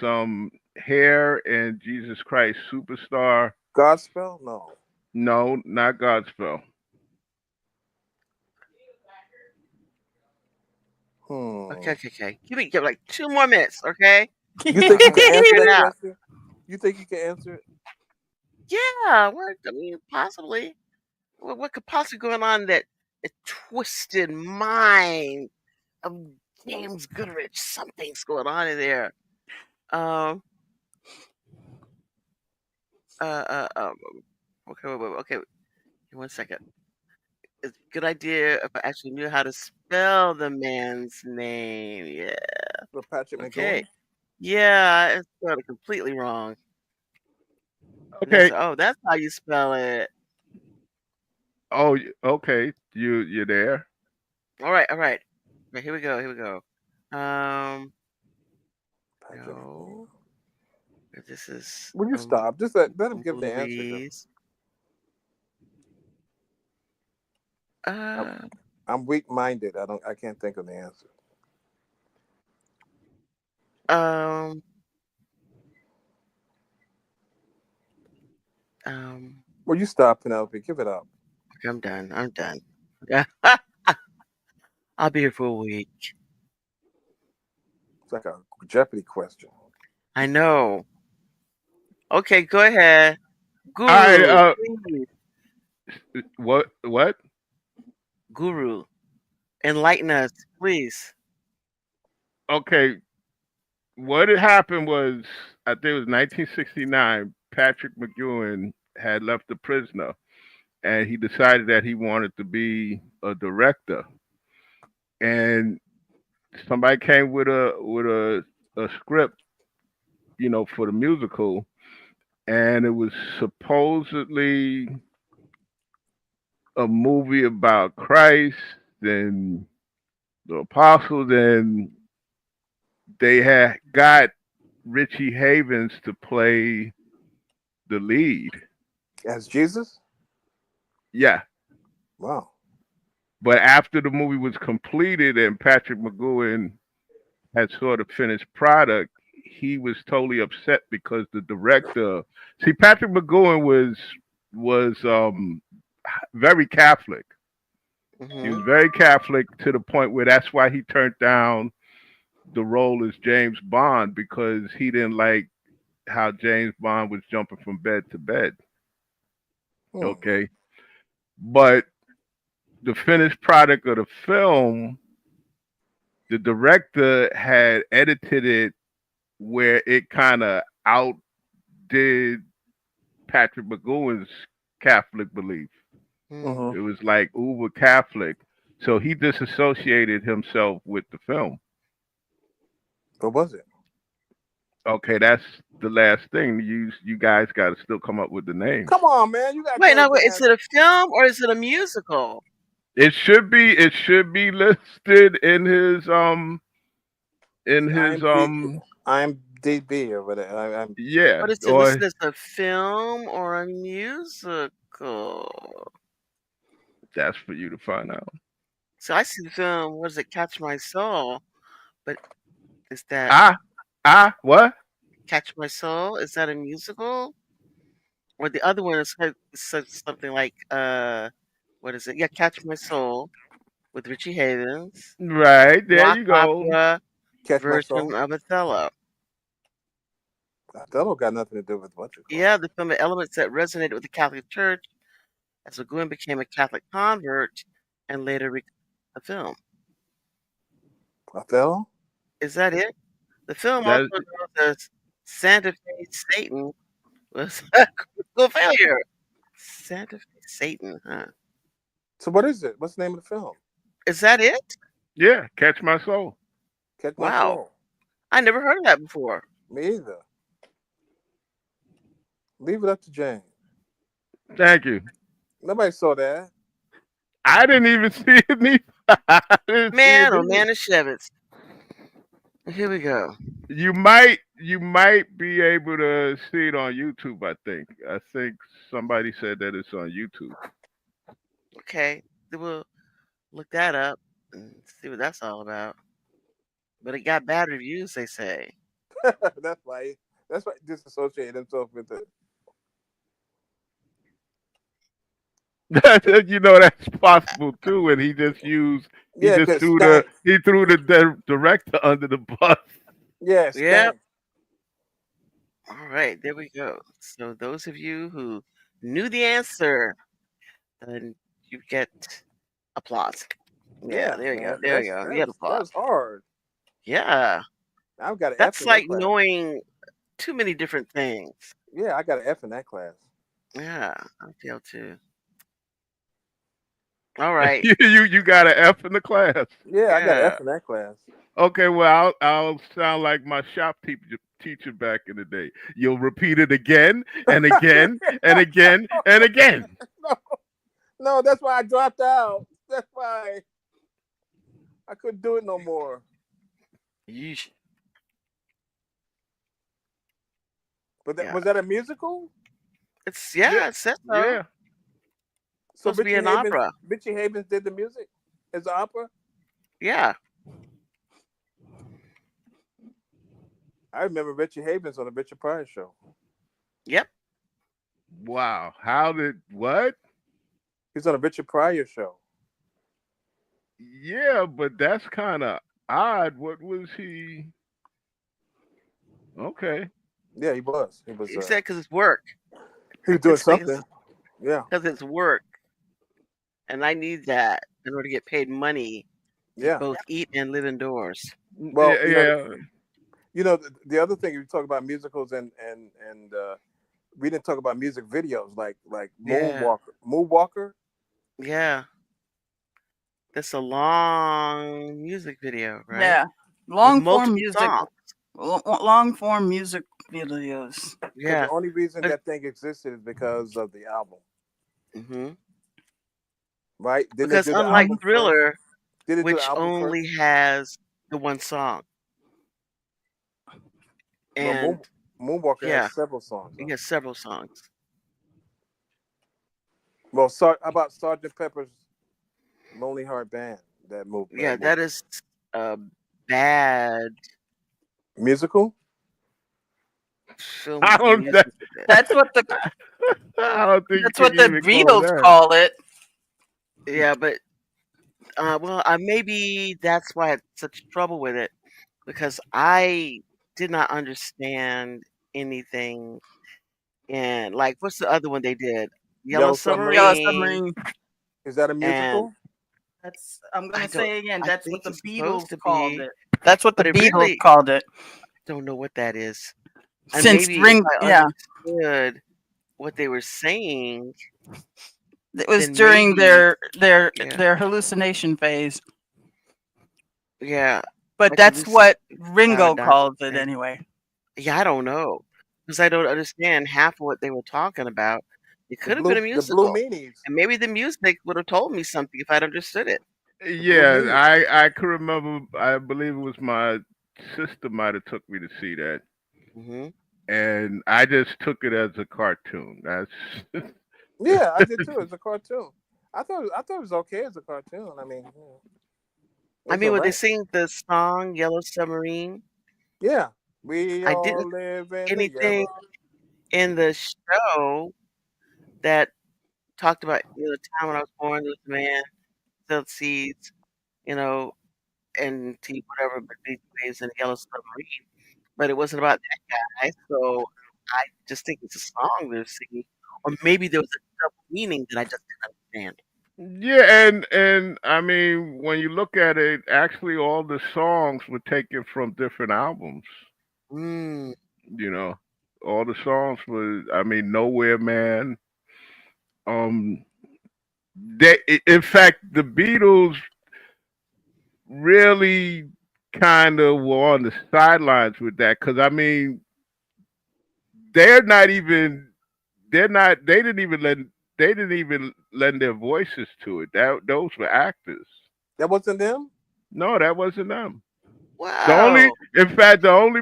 Hair and Jesus Christ Superstar. Godspell? No. No, not Godspell. Hmm. okay. Give like 2 more minutes, okay? You think you I'll can answer figure it that out. question? You think you can answer it? Yeah. What? I mean, possibly. What could possibly going on that a twisted mind of James Goodrich? Something's going on in there. Um. Uh. uh um, okay. Okay. 1 second. It's a good idea if I actually knew how to spell the man's name. Yeah. For Patrick Okay. McGowan? Yeah, I spelled it completely wrong. And they Okay. said, "Oh, that's how you spell it." Oh, okay. You're there. All right. Okay, here we go. Here we go. Um, Patrick McGowan. no, this is Will you a stop? Just let him give the answer. movies. I'm, Uh, I'm weak minded. I can't think of the answer. um, um. Will you stop, Penelope? Give it up. Okay, I'm done. I'm done. Yeah, I'll be here for a week. It's like a Jeopardy question. I know. Okay, go ahead, All right. Guru. Please, What? Guru, enlighten us, please. Okay. What had happened was, I think it was 1969. Patrick McGowan had left the prisoner, and he decided that he wanted to be a director. And somebody came with a script, for the musical, and it was supposedly a movie about Christ and the apostles, and they had got Richie Havens to play the lead. As Jesus? Yeah. Wow. But after the movie was completed and Patrick McGowan had sort of finished product, he was totally upset because the director, see, Patrick McGowan was very Catholic. He was Hmm. very Catholic to the point where that's why he turned down the role as James Bond, because he didn't like how James Bond was jumping from bed to bed. Hmm. Okay. But the finished product of the film, the director had edited it where it kind of outdid Patrick McGowan's Catholic belief. Hmm. Mm-hmm. It was like uber Catholic. So he disassociated himself with the film. What was it? Okay, that's the last thing. You guys got to still come up with the name. Come on, man. You gotta Wait, come no, up with wait. the Is it answer. a film or is it a musical? It should be listed in his IMDb or whatever. I'm yeah, But is it or listed as a film or a musical? that's for you to find out. So I see the film. What is it? Catch My Soul. But is that Ah, what? Catch My Soul? Is that a musical? Or the other one is something like what is it? Yeah, Catch My Soul. with Richie Havens, Right, there rock you go. opera Catch My version Soul. of Othello. Othello got nothing to do with what you call. Yeah, the film had elements that resonated with the Catholic Church as McGowan became a Catholic convert and later the film. Othello? Is that it? The film, also That known as Santa Fe Satan, was a critical failure. Santa Fe Satan, huh? So what is it? What's the name of the film? Is that it? yeah, Catch My Soul. Catch My Wow. Soul. I never heard of that before. Me either. Leave it up to Jane. Thank you. Nobody saw that. I didn't even see it neither. I didn't see it Man, oh either. man, Shevitz. Here we go. You might be able to see it on YouTube. I think somebody said that it's on YouTube. Okay, then we'll look that up and see what that's all about. But it got bad reviews, they say. That's why. That's why he disassociated himself with it. That's possible too. And he Yeah, just cause threw stank. the director under the bus. Yeah, Yep. stank. All right, there we go. So those of you who knew the answer, then you get applause. Yeah, Yeah, there you go. man. There you go. You get That applause. was hard. Yeah, I've got an F that's in that like class. knowing too many different things. Yeah, I got an F in that class. Yeah, I feel too. All right. You got an F in the class. Yeah, I got an Yeah. F in that class. Okay, well I'll sound like my shop teacher back in the day. You'll repeat it again and again and again and again. No, no, that's why I dropped out. That's why I couldn't do it no more. Yeesh. But Yeah. was that a musical? It says so. Yeah. So Supposed to be an opera. Richie Havens did the music as an opera. Yeah. I remember Richie Havens on the Richard Pryor show. Yep. Wow. How did what? He's on a Richard Pryor show. Yeah, but that's kind of odd. What was he? Okay. Yeah, he was. He was. You said because it's work. He was doing something. Yeah. Because it's work. And I need that in order to get paid money to Yeah. both eat and live indoors. Well, yeah. The other thing you talk about musicals and we didn't talk about music videos like Yeah. Moonwalker. Yeah. That's a long music video, right? Yeah, With long form multiple music, songs. long form music videos. Yeah. The only reason But- that thing existed is because of the album, hmm right? Didn't they Because do the unlike album first? Thriller, Did they do the which album only first? has the one song. Well, And Moonwalker yeah. has several songs. he has several songs. Well, how about Sgt. Pepper's Lonely Heart Band? That movie. Yeah, that is a bad musical. film. I don't- music video. That's what the I don't think that's you what can the even call Beatles that. call it. Yeah, but maybe that's why I had such trouble with it, because I did not understand anything. And like, what's the other one they did? Yellow Submarine. Yellow Submarine. Is that a musical? That's I'm I gonna don't- say again. I That's think what the it's supposed Beatles to called be, it. That's what the but it Beatles really- called it. Don't know what that is. And Since maybe Ring, if I yeah, understood what they were saying, it was then during maybe- their Yeah. their hallucination phase. yeah, But Like that's Lucy what Ringo Paradox, calls it right? anyway. I don't know, because I don't understand half of what they were talking about. It could have been a The musical, Blue Meanies. and maybe the music would have told me something if I'd understood it. Yeah, Meanies. I could remember. I believe it was my sister might have took me to see that, hmm and I just took it as a cartoon. That's Yeah, I did too. It's a cartoon. I thought it was okay as a cartoon. I mean, I it's mean, when they alright. sing the song "Yellow Submarine," Yeah, we I all didn't live in anything the in the show that talked about the time when I was born, there was a man, filled seeds, you know, and to whatever the Beach Waves and the Yellow Submarine, but it wasn't about that guy. So I just think it's a song they're singing, or maybe there was a double meaning that I just didn't understand. Yeah, and I mean, when you look at it, actually, all the songs were taken from different albums. Mm, You know, all the songs were. I mean, Nowhere Man. Um, in fact, the Beatles really kind of were on the sidelines with that because I mean, they're not even. They're not. They didn't even lend. They didn't even lend their voices to it. That those were actors. That wasn't them. No, that wasn't them. The only, wow. in fact, the only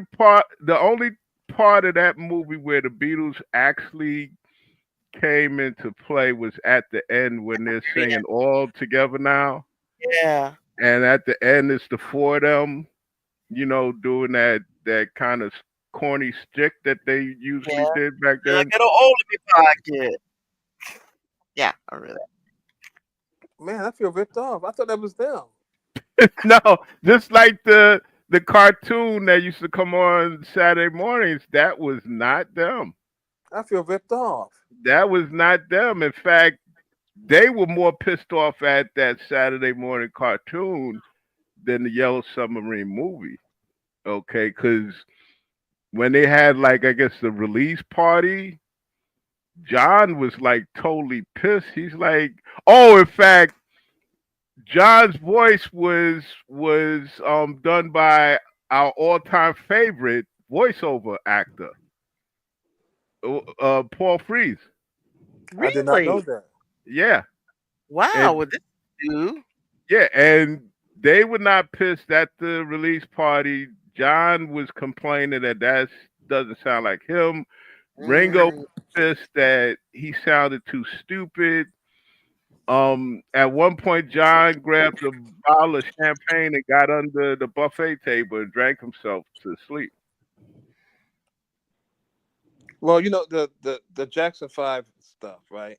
part of that movie where the Beatles actually came into play was at the end when they're Yeah. singing "All Together Now," Yeah. and at the end it's the four of them, doing that kind of corny stick that they usually Yeah. did back Feel like then. I don't own it pocket. Yeah, I remember Man, I feel ripped off. I thought that was them. No, just like the cartoon that used to come on Saturday mornings, that was not them. I feel ripped off. That was not them. In fact, they were more pissed off at that Saturday morning cartoon than the Yellow Submarine movie. Okay, because when they had like I guess the release party, John was like totally pissed. He's like, oh, in fact, John's voice was done by our all time favorite voiceover actor, Paul Frees. that. I did not know Really? that. Yeah, Wow. and Well, this do. yeah, and they were not pissed at the release party. John was complaining that doesn't sound like him. Ringo was Mm, pissed that he sounded too stupid. At one point, John grabbed a bottle of champagne and got under the buffet table and drank himself to sleep. Well, the Jackson Five stuff, right?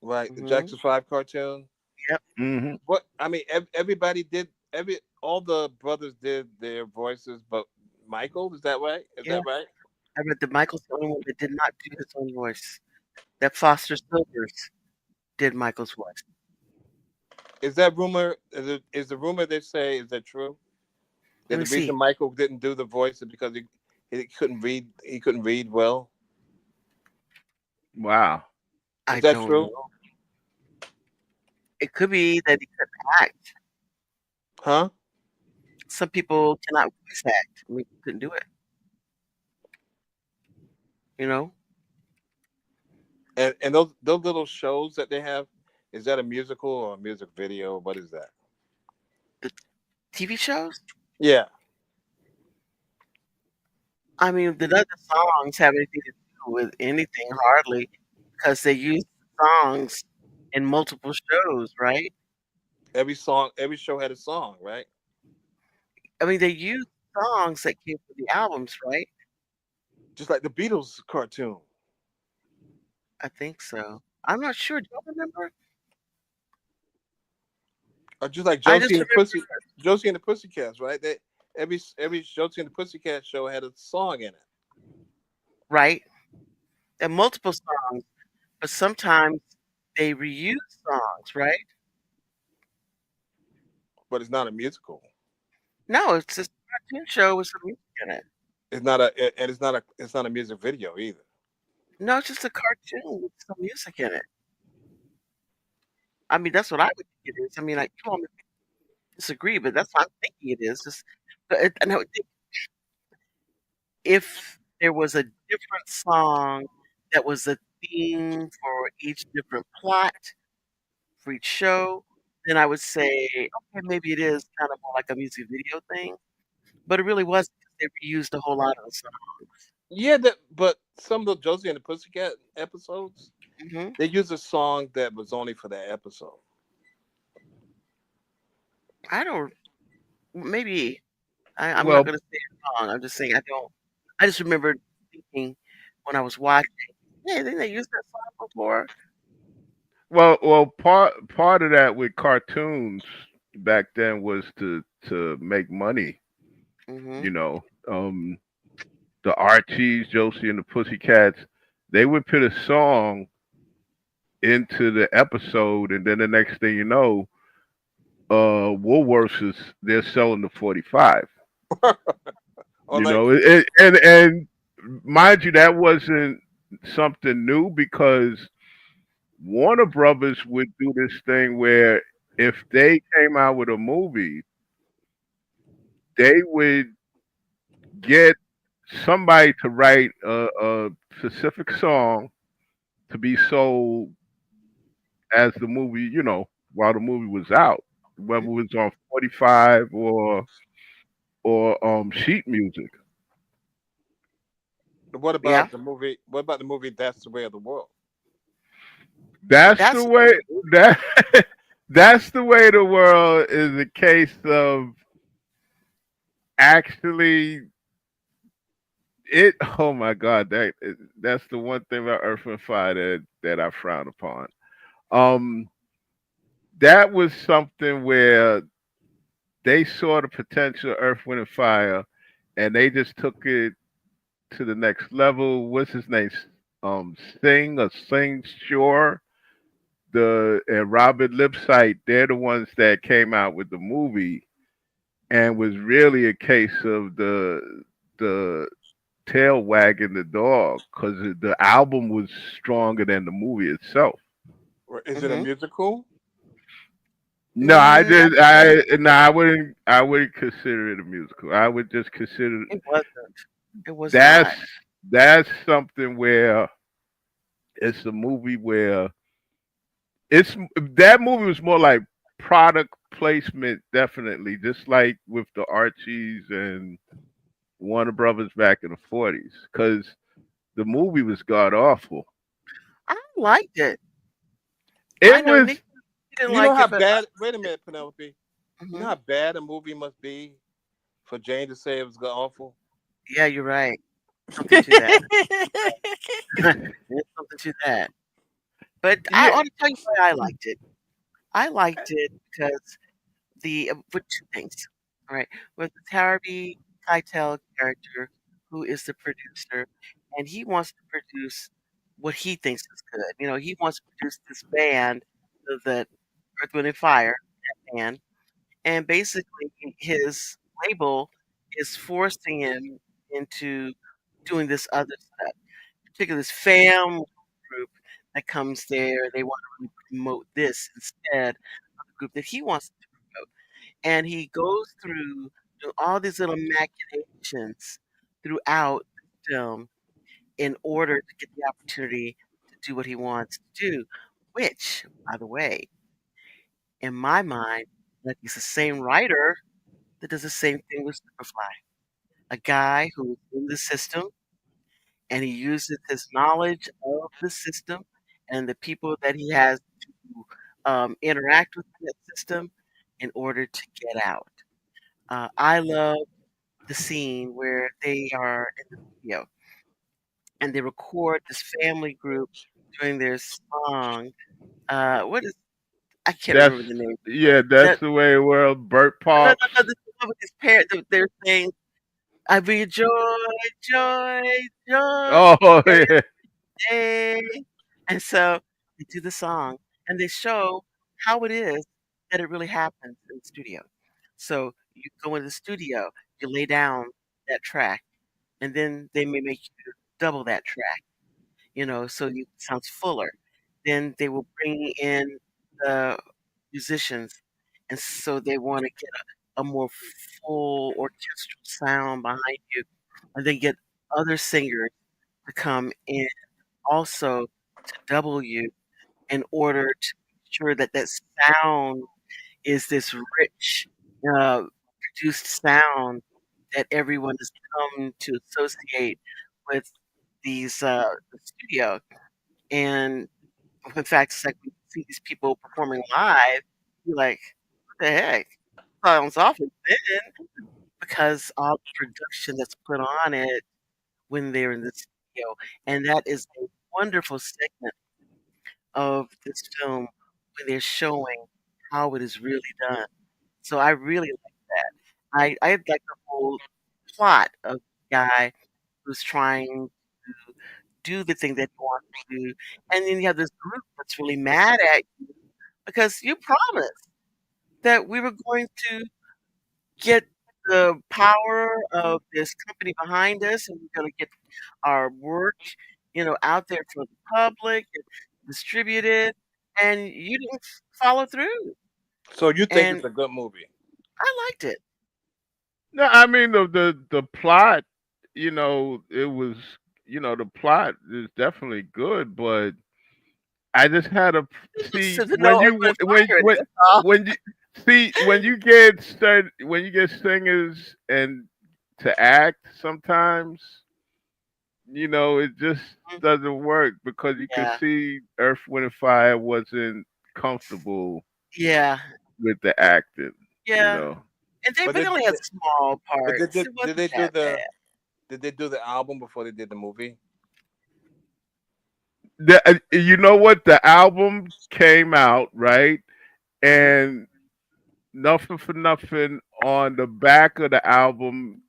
Right, the hmm Jackson Five cartoon. Yep. Hmm. What I mean, everybody did all the brothers did their voices, but Michael, is that right? Is Yeah. that right? I read that Michael's the only one that did not do his own voice. That Foster Silvers did Michael's voice. Is that rumor? Is the rumor they say is that true? Let That me the reason see. Michael didn't do the voice is because he couldn't read. He couldn't read well. Wow. Is I that don't true? know. It could be that he couldn't act. Huh? Some people cannot voice act. I mean, couldn't do it. You know, And those little shows that they have, is that a musical or a music video? What is that? the TV shows. Yeah. I mean, the other songs have anything to do with anything hardly, because they use songs in multiple shows, right? Every show had a song, right? I mean, they use songs that came from the albums, right? Just like the Beatles cartoon. I think so. I'm not sure. Do you remember? Or just like I just remember, Josie and the Pussycats, right? Every Josie and the Pussycat show had a song in it, right? And multiple songs, but sometimes they reuse songs, right? but it's not a musical. No, it's just a cartoon show with some music in it. It's not a music video either. No, it's just a cartoon with some music in it. I mean, that's what I would think it is. I mean, like, come on, maybe disagree, but that's what I'm thinking it is. Just, and I would think if there was a different song that was a theme for each different plot for each show, then I would say, okay, maybe it is kind of more like a music video thing. But it really wasn't because they reused a whole lot of the songs. Yeah, but some of the Josie and the Pussycat episodes, Hmm they used a song that was only for that episode. I don't. Maybe I'm not Well, gonna say it's wrong. I'm just saying I don't. I just remember thinking when I was watching, hey, didn't they use that song before? well, part of that with cartoons, back then was to make money. Mhm. You know, um, the Archies, Josie and the Pussycats, they would put a song into the episode, and then the next thing you know, Woolworths is they're selling the 45. Or You like, know, and mind you, that wasn't something new because Warner Brothers would do this thing where if they came out with a movie, they would get somebody to write a specific song to be sold as the movie, while the movie was out, whether it was on 45 or sheet music. what Yeah. about the movie? What about the movie That's the Way of the World? That's the That's way that that's the way the world is a case of actually it. Oh my God, that's the one thing about Earth and Fire that I frown upon. Um, that was something where they saw the potential of Earth, Wind, and Fire, and they just took it to the next level. What's his name? Sing Shore, the and Robert Lipsight. They're the ones that came out with the movie, and was really a case of the tail wagging the dog because the album was stronger than the movie itself. Or is it a mhm. musical? No, Mm, I wouldn't consider it a musical. I would just consider it wasn't. It was that's not. that's something where it's a movie where it's that movie was more like product placement, definitely, just like with the Archies and Warner Brothers back in the 40s, because the movie was god awful. I liked it. I It know was Nick didn't You know like how it, but bad? Wait a minute, Penelope. You know mhm. how bad a movie must be for Jane to say it was awful. Yeah, you're right. Something to that. There's something to that. But I yeah, ought to tell you why I liked it. I liked it because with two things. All right, with the Harvey Keitel character, who is the producer, and he wants to produce what he thinks is good. He wants to produce this band, the Earth, Wind, and Fire band, and basically his label is forcing him into doing this other stuff, particularly this family group that comes there. They want to really promote this instead of the group that he wants to promote. And he goes through all these little machinations throughout the film in order to get the opportunity to do what he wants to do, which, by the way, in my mind, like he's the same writer that does the same thing with Superfly. A guy who's in the system and he uses his knowledge of the system and the people that he has to interact with in that system in order to get out. I love the scene where they are in the studio and they record this family group doing their song. What is I can't that's remember the name. yeah, that's That the way the world. Burt no, no, Pops. no, this is one with his parents. They're saying, "I be joy, joy, joy." Oh yeah, Day. And so they do the song and they show how it is that it really happens in the studio. So you go in the studio, you lay down that track, and then they may make you double that track, so it sounds fuller. Then they will bring in the musicians, and so they want to get a more full orchestral sound behind you, and they get other singers to come in also to double you in order to make sure that that sound is this rich, uh, produced sound that everyone has come to associate with the studio. And in fact, it's like when you see these people performing live, you're like, "What the heck? Sounds awfully thin," because all the production that's put on it when they're in the studio, and that is a wonderful segment of this film when they're showing how it is really done. So I really like that. I like the whole plot of the guy who's trying to do the thing that he wants to do, and then you have this group that's really mad at you because you promised that we were going to get the power of this company behind us, and we're going to get our work, out there for the public and distribute it, and you didn't follow through. So you think And it's a good movie? I liked it. No, I mean the plot, it was, the plot is definitely good, but I just had to Just see to know Earth, Wind, and Fire in it, that's all. when you see when you get singers and to act sometimes, it just Mhm. doesn't work because you could Yeah, see Earth, Wind, and Fire wasn't comfortable yeah, with the acting, you yeah. know. And they But really only had small they parts. did It did wasn't they do that bad. the album before they did the movie? You know what? The album came out, right? Hmm. And nothing for nothing on the back of the album,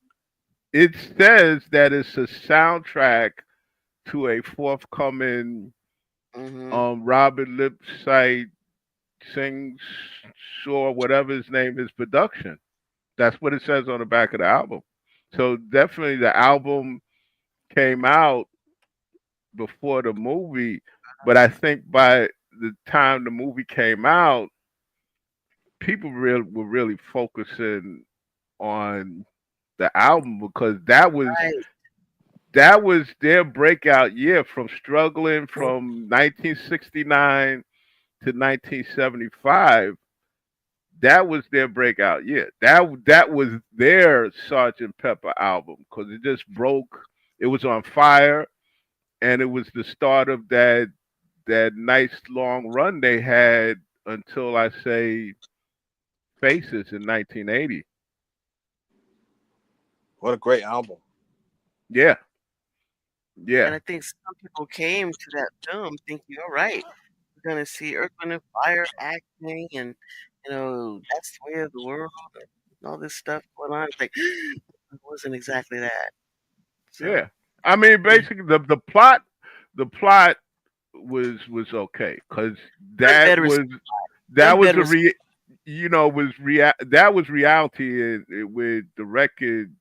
it says that it's a soundtrack to a forthcoming Hmm. Robert Lipsyte sings Shaw, whatever his name is, production. That's what it says on the back of the album. So definitely the album came out before the movie, but I think by the time the movie came out, people were really focusing on the album because Right. that was their breakout year from struggling from 1969 to 1975. That was their breakout year. That was their Sergeant Pepper album because it just broke. It was on fire, and it was the start of that nice long run they had until I say Faces in 1980. What a great album! Yeah, And yeah, I think some people came to that film thinking, all right, we're going to see Earth, Wind, and Fire acting, and, that's the way of the world, and all this stuff going on. It's like, it wasn't exactly that. So, yeah. I mean, yeah, basically, the plot was okay because good, that better, and was that good, was better. a that was reality with the record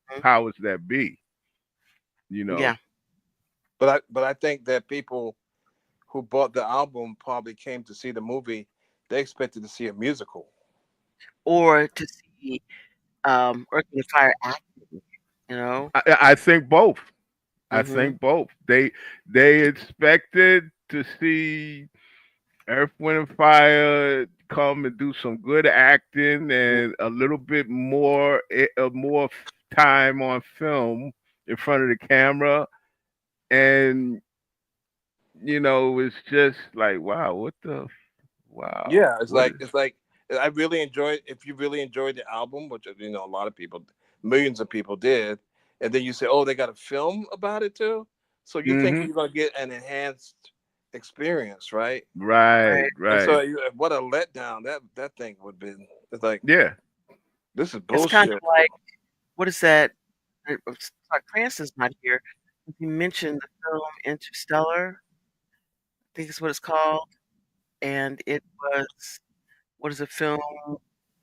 Mhm. powers that be. You know, Yeah, But I think that people who bought the album probably came to see the movie. They expected to see a musical. or to see Earth, Wind, and Fire acting, you know. I think both. I Hmm. think both. They expected to see Earth, Wind, and Fire come and do some good acting and a little bit more time on film in front of the camera, and it's just like, wow, what the wow, Yeah, what is it's like I really enjoyed. If you really enjoyed the album, which a lot of people, millions of people did, and then you say, "Oh, they got a film about it too," so you think hmm you're gonna get an enhanced experience, right? right, Right. And right, so, what a letdown that thing would be. It's like yeah, this is It's kind of bullshit. like, what is that? Sorry, Cranston's not here. He mentioned the film Interstellar, I think is what it's called, and it was what is a film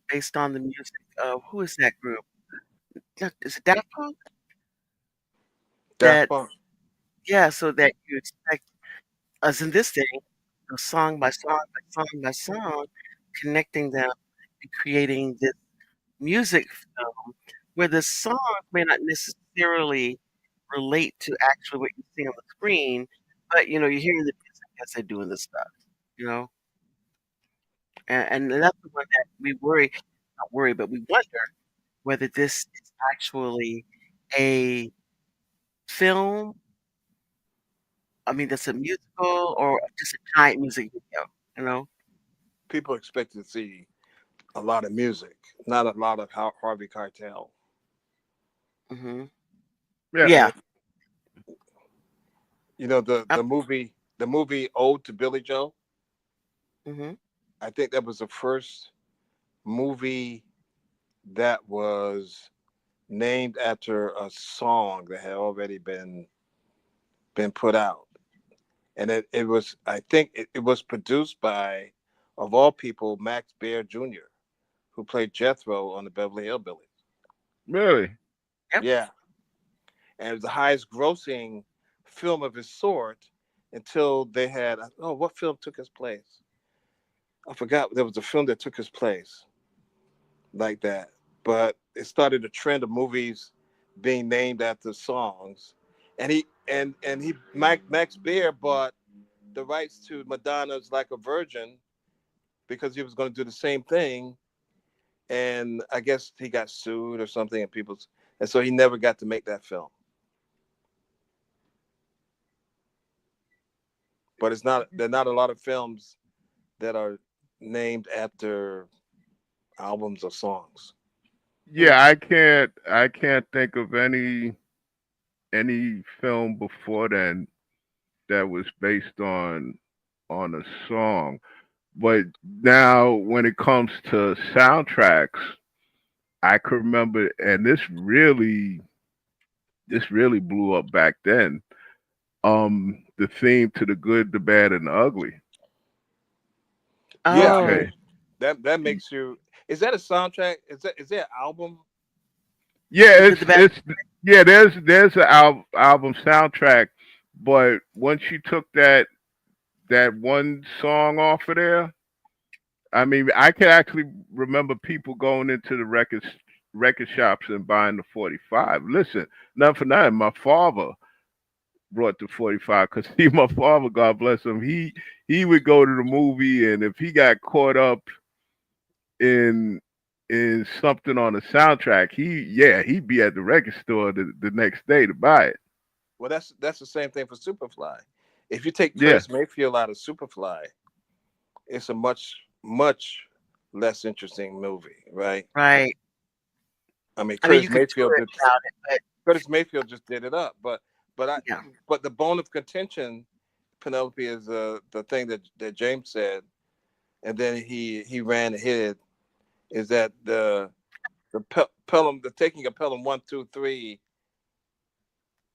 based on the music of who is that group? Is it Daft Punk? Daft That Punk. Yeah, so that you expect us in this thing, song by song by song by song, connecting them and creating this music film where the songs may not necessarily relate to actually what you see on the screen, but you're hearing the music as they're doing this stuff, you know? And that's the one that we worry, not worry, but we wonder whether this is actually a film. I mean, that's a musical or just a giant music video, you know? People expected to see a lot of music, not a lot of Harvey Keitel. Hmm. yeah. Yeah. And the I, movie Ode to Billy Joe. hmm I think that was the first movie that was named after a song that had already been put out, and it was, I think it was produced by, of all people, Max Baer Jr., who played Jethro on the Beverly Hillbillies. Really? Yep. Yeah, and it was the highest grossing film of its sort until they had, oh, what film took his place? I forgot. There was a film that took his place like that, but it started a trend of movies being named after songs, and Max Baer bought the rights to Madonna's "Like a Virgin" because he was going to do the same thing, and I guess he got sued or something, and so he never got to make that film. But there are not a lot of films that are named after albums or songs. Yeah, I can't think of any film before then that was based on a song. But now when it comes to soundtracks, I can remember, and this really blew up back then. The theme to The Good, the Bad, and the Ugly. Yeah, I Oh, mean Okay. that makes you. Is that a soundtrack? Is that an album? Yeah, the good, it's the bad. it's yeah. There's an album soundtrack, but once you took that one song off of there, I mean, I can actually remember people going into the record shops and buying the 45. Listen, not for nothing. My father brought the 45 because see, my father, God bless him, he would go to the movie, and if he got caught up in something on the soundtrack, he'd be at the record store the next day to buy it. Well, that's the same thing for Superfly. If you take Yeah, Curtis Mayfield out of Superfly, it's a much less interesting movie, right? Right. I mean, I mean, you could do it without it, but Curtis Mayfield just did it up, but I yeah. but the bone of contention, Penelope, is the thing that James said, and then he ran ahead, is that Pelham, the taking of Pelham 1, 2, 3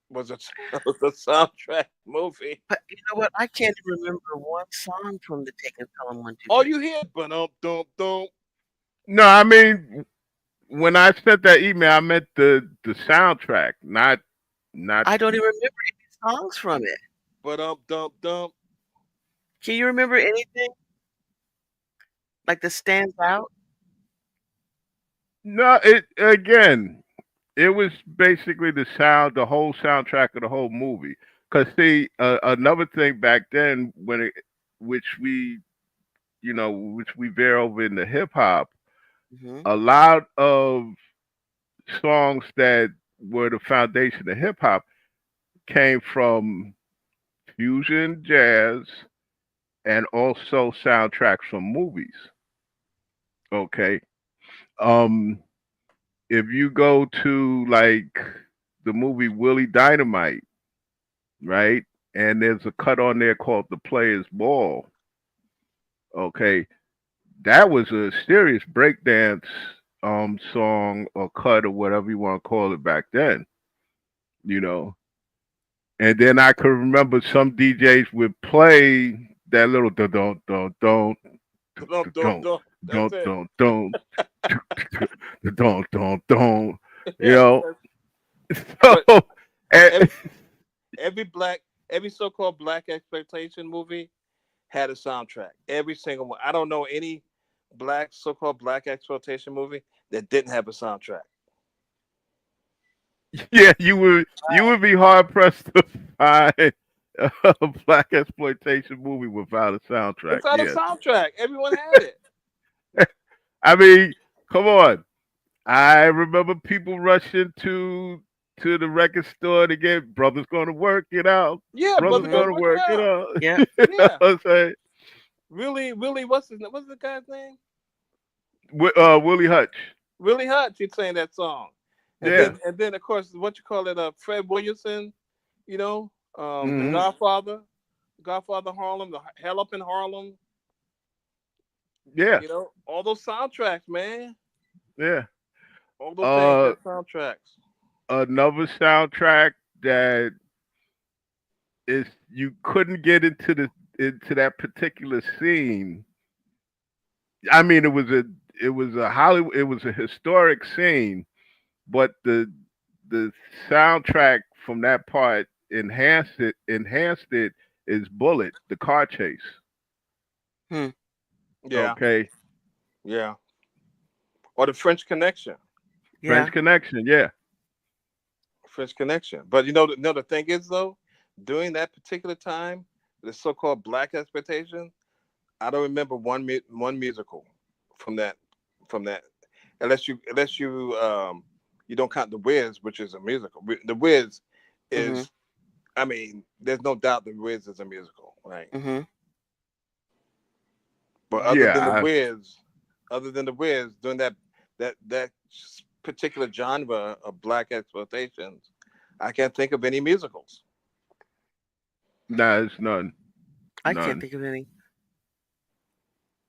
was a was a soundtrack movie. But you know what? I can't even remember one song from the Taken Pelham One Two All Three. you hear, but don't. no, I mean, when I sent that email, I meant the soundtrack, not. I don't even remember any songs from it. But dump. Can you remember anything like that stands out? No, it again. It was basically the whole soundtrack of the whole movie. Cause see, another thing back then, which we, which we veer over into hip hop, Hmm. a lot of songs that were the foundation of hip hop came from fusion jazz and also soundtracks from movies. Okay. Um, if you go to like the movie Willie Dynamite, right? And there's a cut on there called "The Player's Ball." Okay, that was a serious breakdance song or cut or whatever you want to call it back then, you know. And then I could remember some DJs would play that little don't don't That's it. don't don't, you Yeah, know. but So every and, every black every so-called black exploitation movie had a soundtrack. Every single one. I don't know any so-called black exploitation movie that didn't have a soundtrack. yeah, you would be hard pressed to find a black exploitation movie without a soundtrack. Without a Yes, soundtrack, everyone had it. I mean, come on. I remember people rushing to the record store to get "Brother's Gonna Work It Out." Yeah, Brother's brother, Hmm. gonna gonna work it work it out. out. Yeah. You know Yeah, what I'm saying? really, what's the guy's name? Willie Hutch. Willie Hutch. He sang that song, and Yeah. then of course what you call it, Fred Williamson. You know, the Hmm. Godfather Harlem, the Hell Up in Harlem. Yeah. You know, all those soundtracks, man. Yeah. All those things Uh, have soundtracks. another soundtrack that is you couldn't get into that particular scene. I mean, it was a Hollywood, it was a historic scene, but the soundtrack from that part enhanced it is Bullet, the car chase. Hmm. Yeah, Okay, yeah. Or the French Connection. Yeah. French Connection, yeah, French Connection. But the thing is though, during that particular time, the so-called black exploitation, I don't remember one musical from that unless you don't count the Wiz, which is a musical. The Wiz Mhm. is, I mean, there's no doubt the Wiz is a musical, right? Mhm. But yeah. other than the Wiz, doing that particular genre of black exploitations, I can't think of any musicals. Nah, it's none, I can't none. think of any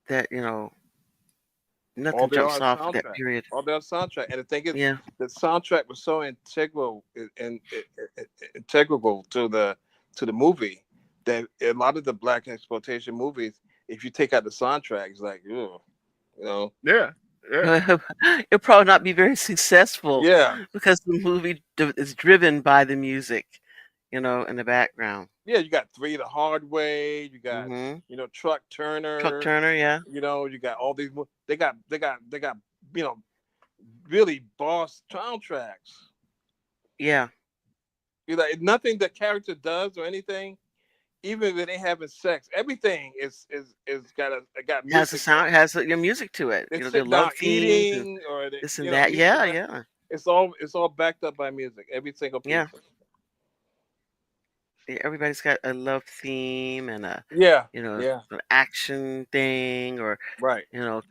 that, All nothing they are jumps is off at that soundtrack. period. All they are soundtrack. And the thing is, Yeah. the soundtrack was so integral to the movie that a lot of the black exploitation movies, if you take out the soundtrack, it's like, ugh, you know, Yeah, yeah, It'll probably not be very successful yeah, because the movie is driven by the music, in the background. yeah. You got Three the Hard Way. You got Mhm. Truck Chuck Turner. Turner, yeah. You got all these. They got you know really boss soundtracks. Yeah. You know, nothing the character does or anything, even when they having sex, everything is got Has a music in sound, it. has your music to it. They Their sit love down themes and eating or this and that. music. Yeah, yeah. It's all backed up by music. Every single Yeah. piece. Yeah, everybody's got a love theme and Yeah, yeah, an action thing or, right.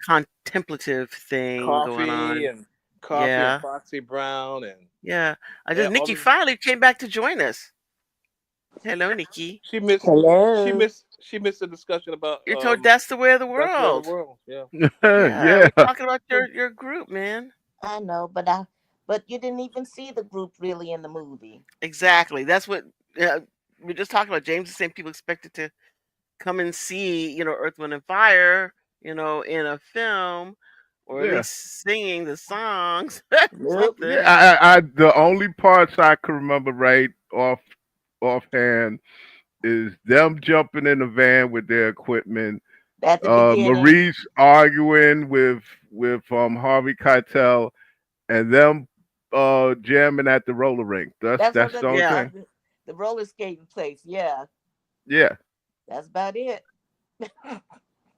contemplative thing going Coffee on. and Yeah. Foxy Brown and Yeah. I just all Nikki the finally came back to join us. Hello, Nikki. she missed she Hello. missed she missed the discussion about You're told that's the way of the that's where the world. world. Yeah. Yeah, yeah. we're talking about your group, man. I know, but you didn't even see the group really in the movie. Exactly. That's what we're just talking about. James is saying people expected to come and see, Earth, Wind, and Fire, in a film, or at Yeah. least singing the songs, Nope. something. Yeah, I the only parts I can remember right offhand is them jumping in the van with their equipment, At the beginning. Maurice arguing with Harvey Keitel, and them jamming at the roller rink. That's That's on that's the only Yeah. thing. the roller skating place. Yeah, Yeah, that's about it.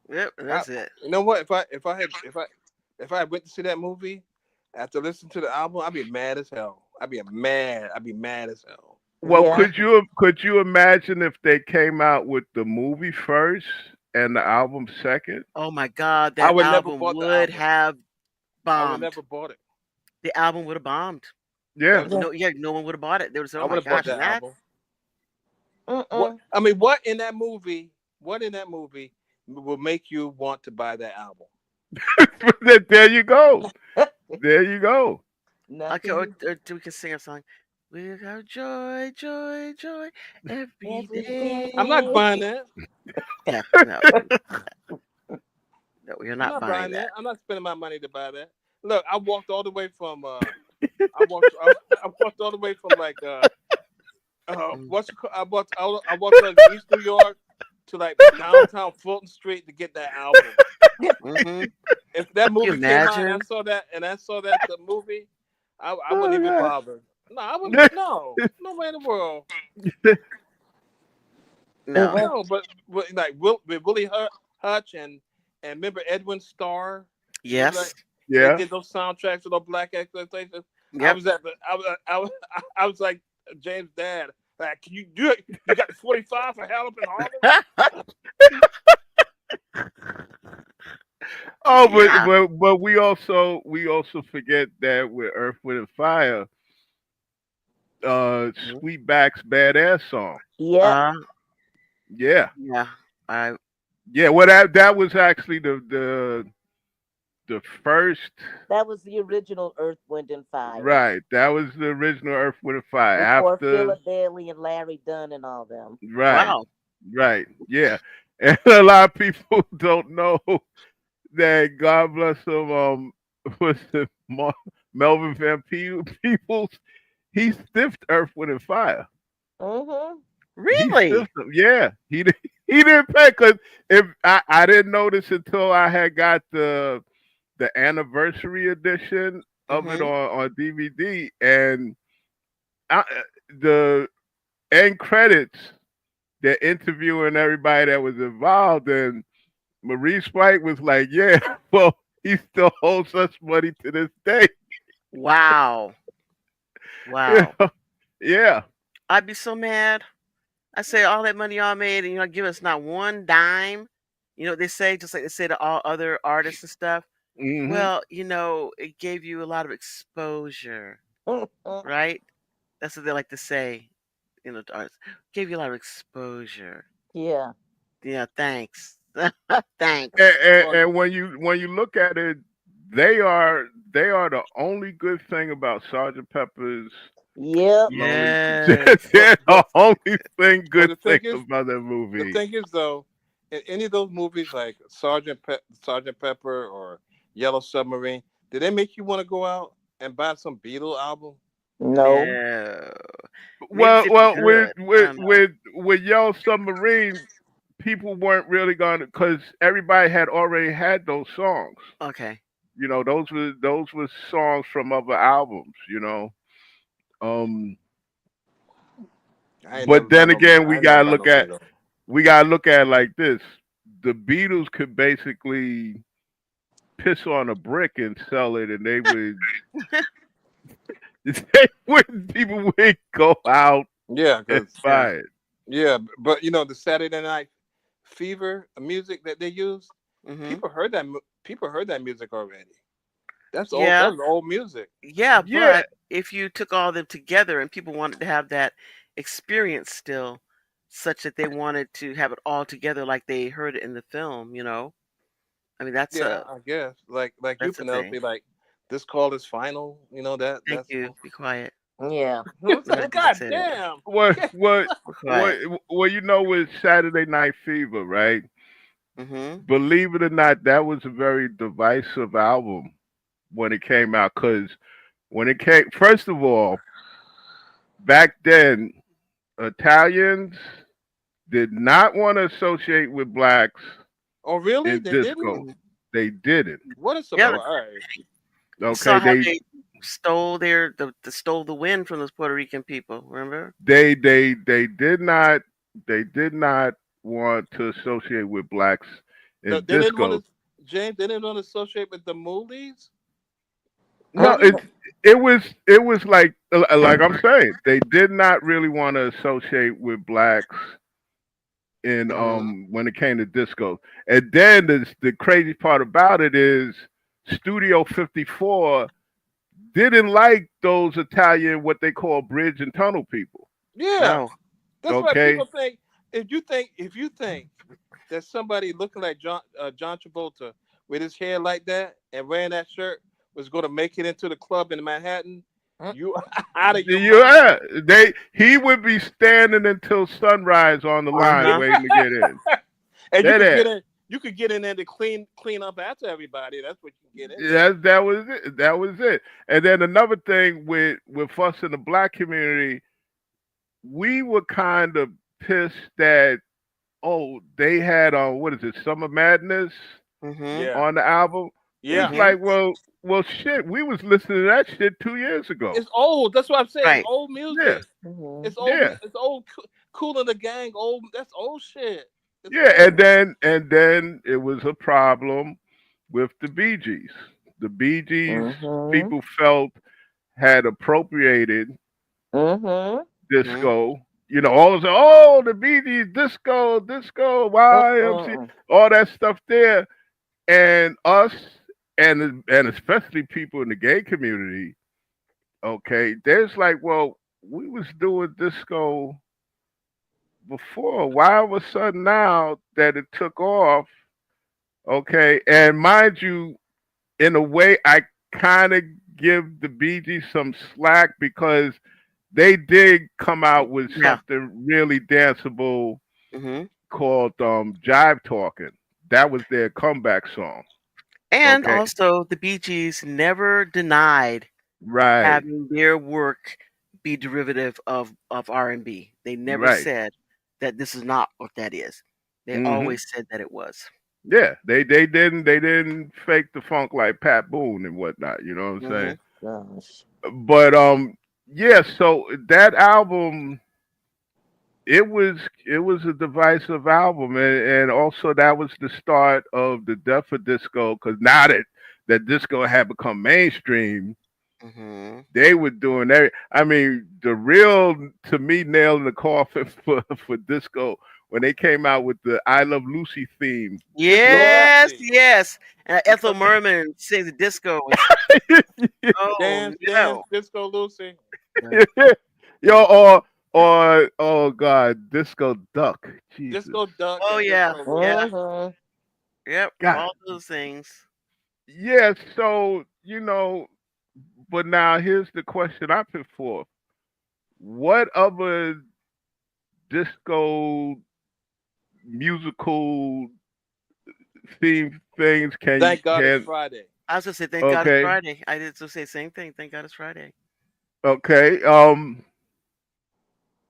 Yep. I, That's it. you know what? If I went to see that movie after listening to the album, I'd be mad as hell. I'd be mad. I'd be mad as hell. well, Yeah. could you imagine if they came out with the movie first and the album second? Oh my God, I that would never album bought the would album. have I would bombed. never bought it. The album would have bombed. Yeah, Yeah. No one would have bought it. They would say, I "Oh would my have bought gosh," and that that. album. What Mm-mm. I mean, what in that movie? What in that movie will make you want to buy that album? there you go. There you go. Okay, or, Nothing. or we can sing a song. We got joy, joy, joy every Every I'm day. not day. buying that. Yeah, no, no, we are I'm not not buying buying that. that. I'm not spending my money to buy that. Look, I walked all the way from. I walked. I walked all the way from like. Mm, What's it called? I walked from East New York to like downtown Fulton Street to get that album. mm-hmm. If that Can you movie came out and I imagine? saw that the movie, I wouldn't Oh even God. bother. No, I wouldn't. No way in the world. It No. was. No, but like with Willie Hutch and remember Edwin Starr. Remember that Yes. they Yeah. did those soundtracks with those black exploitations. I Yep. was at the I was like James' dad. Like, can you do it? You got the 45 for Hell Up in Harlem? Oh, but Yeah. but but we also forget that with Earth, Wind, and Fire, Mhm. Sweetback's badass song. Yep. Uh, Yeah, yeah. I yeah. Well, that was actually the the first. That was the original Earth, Wind, and Fire Right, that was the original Earth, Wind, and Fire. before After, Philip Bailey and Larry Dunn and all them. right, Wow. right, yeah, and a lot of people don't know that God bless him. Was the Melvin Peoples? He stiffed Earth, Wind, and Fire. Mm-hmm. He Really? stiffed them. Yeah, he didn't pay because if I didn't notice until I had got the anniversary edition of it Mhm. on DVD, and I, the end credits, they're interviewing everybody that was involved, and Maurice White was like, "Yeah, well, he still owes us money to this day." Wow. You Wow. know? Yeah. I'd be so mad. I say all that money y'all made and give us not one dime. You know what they say, just like they say to all other artists and stuff. Hmm. Well, it gave you a lot of exposure, right? That's what they like to say, to artists. Gave you a lot of exposure. Yeah. Yeah, thanks. And, Thanks. and, Well, and when you look at it, they are the only good thing about Sergeant Pepper's Yep. Lonely. Yes. They're the but only but good thing about that the movie. thing is though, in any of those movies like Sergeant Pepper or Yellow Submarine, did they make you want to go out and buy some Beatle album? No. No. Maybe if Well, it'd be well, with good. I with don't know. with with Yellow Submarine, people weren't really going to because everybody had already had those songs. Okay. Those were songs from other albums. Um, I ain't never but buy then no. again, I ain't never buy no Beatle. we gotta look at it like this: the Beatles could basically piss on a brick and sell it, and they would people would go out Yeah, and because buy it. yeah, but the Saturday Night Fever music that they used, Mhm. people heard that music already. That's old. Yeah. That's old music. Yeah, Yeah, but if you took all of them together and people wanted to have that experience still, such that they wanted to have it all together like they heard it in the film. I mean, Yeah, I guess. Like you, that's a thing. Penelope. Like this call is final. Thank That's you. Be quiet. Yeah. You heard what I God said. damn. what what Be what quiet. with Saturday Night Fever, right? Mhm. Believe it or not, that was a very divisive album when it came out. Because when it came, first of all, back then, Italians did not want to associate with blacks Oh, really? in They didn't. disco. Mhm. They didn't. What a Yeah, surprise! you Okay, saw how they stole the wind from those Puerto Rican people, remember? they did not want to associate with blacks in They didn't want disco. to. James, they didn't want to associate with the moolies. No, it was like I'm saying, they did not really want to associate with blacks in Hmm. when it came to disco. And then the crazy part about it is Studio 54 didn't like those Italian what they call bridge and tunnel people. Yeah, No. that's why Okay? people think if you think that somebody looking like John Travolta with his hair like that and wearing that shirt was going to make it into the club in Manhattan, you out of your mind. Yeah, he would be standing until sunrise on the line Uh-huh. waiting to get in. And you That could it. get in. You could get in there to clean up after everybody. That's what you get into. That was it. That was it. And then another thing with us in the black community, we were kind of pissed that they had what is it, Summer Madness Mhm. Yeah, on the album. It's yeah. Mhm. like, well, shit. We was listening to that shit 2 years ago. It's old. That's what I'm saying. It's Right. old Yeah, music. Mhm. It's old. yeah, It's old. Cool in the Gang. Old. That's old shit. It's yeah. And old. then it was a problem with the Bee Gees. The Bee Gees Mhm. people felt had appropriated Mhm. Mhm. disco. All of a sudden, oh, the Bee Gees, disco, disco, YMC, Mhm. all that stuff there, and us, and especially people in the gay community. Okay, there's like, well, we was doing disco before. Why all of a sudden now that it took off? Okay, and mind you, in a way, I kind of give the Bee Gees some slack because they did come out with Yeah. something really danceable Hmm. called Jive Talking. That was their comeback song. And Okay. also, the Bee Gees never denied Right. having their work be derivative of R&B. They never Right. said that this is not what that is. They Hmm. always said that it was. Yeah. They didn't fake the funk like Pat Boone and whatnot. You know what I'm saying? Hmm. Gosh. But yeah. So that album, it was a divisive album, and also that was the start of the death of disco. Because now that disco had become mainstream, Hmm. they were doing that. I mean, the real to me nail in the coffin for disco when they came out with the "I Love Lucy" theme. Disco Yeah. Yes, Lucy. yes. And Ethel Disco Merman sings the disco. Was, oh Dance, dance, no. Disco Lucy. Yo, or oh god, disco duck. Jesus, Disco Duck Oh and yeah, Disco Lucy. yeah, Mm-hmm. yep. God. All those things. Yeah, so but now here's the question I put forth: what other disco musical theme things can you Thank God it's can? Friday. I was gonna say, thank God it's Okay, Friday. I did to say the same thing. Thank God it's Friday. okay.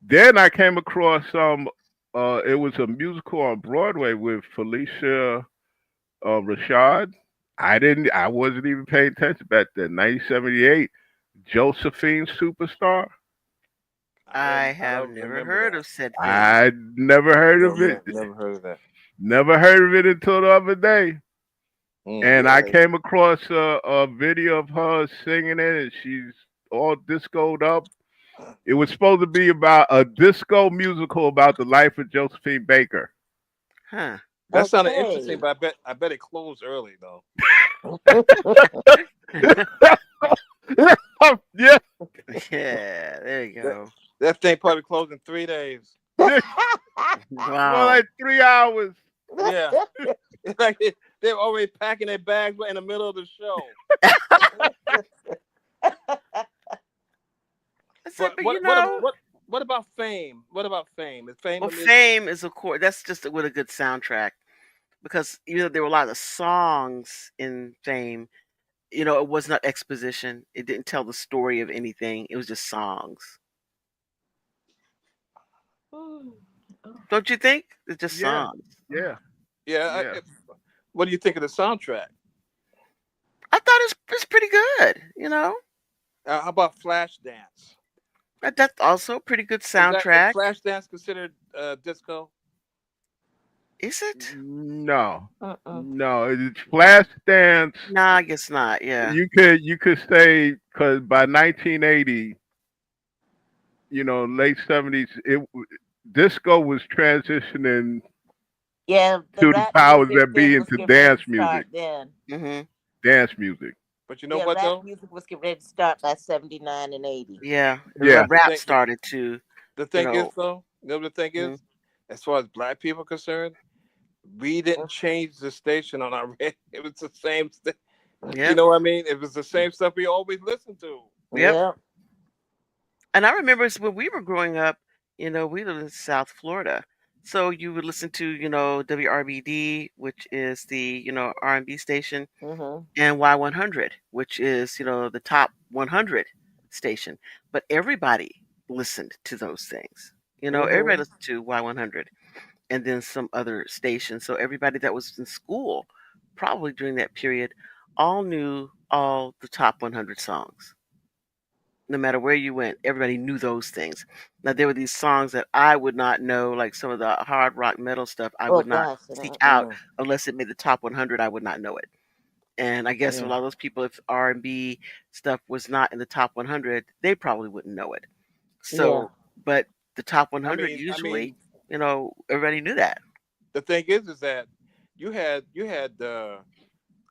Then I came across it was a musical on Broadway with Felicia Rashad. I wasn't even paying attention back then. 1978, Josephine Superstar. I I have don't never remember heard that. of said film. I never heard of it. Never heard of that. Never heard of it until the other day. Mm. And I Really? came across a video of her singing it, and she's all discoed up. It was supposed to be about a disco musical about the life of Josephine Baker. Huh. That sounded interesting, Okay. but I bet it closed early though. Yeah. Yeah, there you That go. that thing probably closed in 3 days. More Wow. like 3 hours. Yeah, it's like they're already packing their bags in the middle of the show. I said, But but what about Fame? What about Fame? Is Fame well, a music? Fame is of course that's just with a good soundtrack because there were a lot of songs in Fame. It was not exposition. It didn't tell the story of anything. It was just songs. Don't you think? It's just Yeah. songs. Yeah. Yeah. Yeah. What do you think of the soundtrack? I thought it's pretty good. How about Flashdance? That's also a pretty good Is soundtrack. Flashdance considered disco? Is it? No. Uh-uh. No. It's Flash Dance. Nah, I guess not. Yeah. You could say because by 1980, late 70s, disco was transitioning Yeah, the to the rap powers music that be thing was into getting ready dance to music. start then. Mhm. Dance music. But you know Yeah, what rap though? music was getting ready to start by 79 and 80. Yeah. Yeah. The Rap thing the, started to, the you thing is know. though, you know what the thing Mhm. is, as far as black people are concerned, we didn't change the station on our radio. It was the same. You Yep. know what I mean? It was the same stuff we always listened to. Yep. Yeah. And I remember when we were growing up, we lived in South Florida. So you would listen to, WRBD, which is the, R&B station, Mm-hmm. and Y100, which is, the top 100 station. But everybody listened to those things. Everybody Mm-hmm. listened to Y100 and then some other stations. So everybody that was in school, probably during that period, all knew all the top 100 songs. No matter where you went, everybody knew those things. Now there were these songs that I would not know, like some of the hard rock metal stuff. I Oh would not gosh. seek out Mm-mm. unless it made the top 100. I would not know it. And I guess a Yeah. lot of those people, if R&B stuff was not in the top 100, they probably wouldn't know it. Yeah. So, but the top I 100 mean, I usually, mean, everybody knew that. the thing is that you had the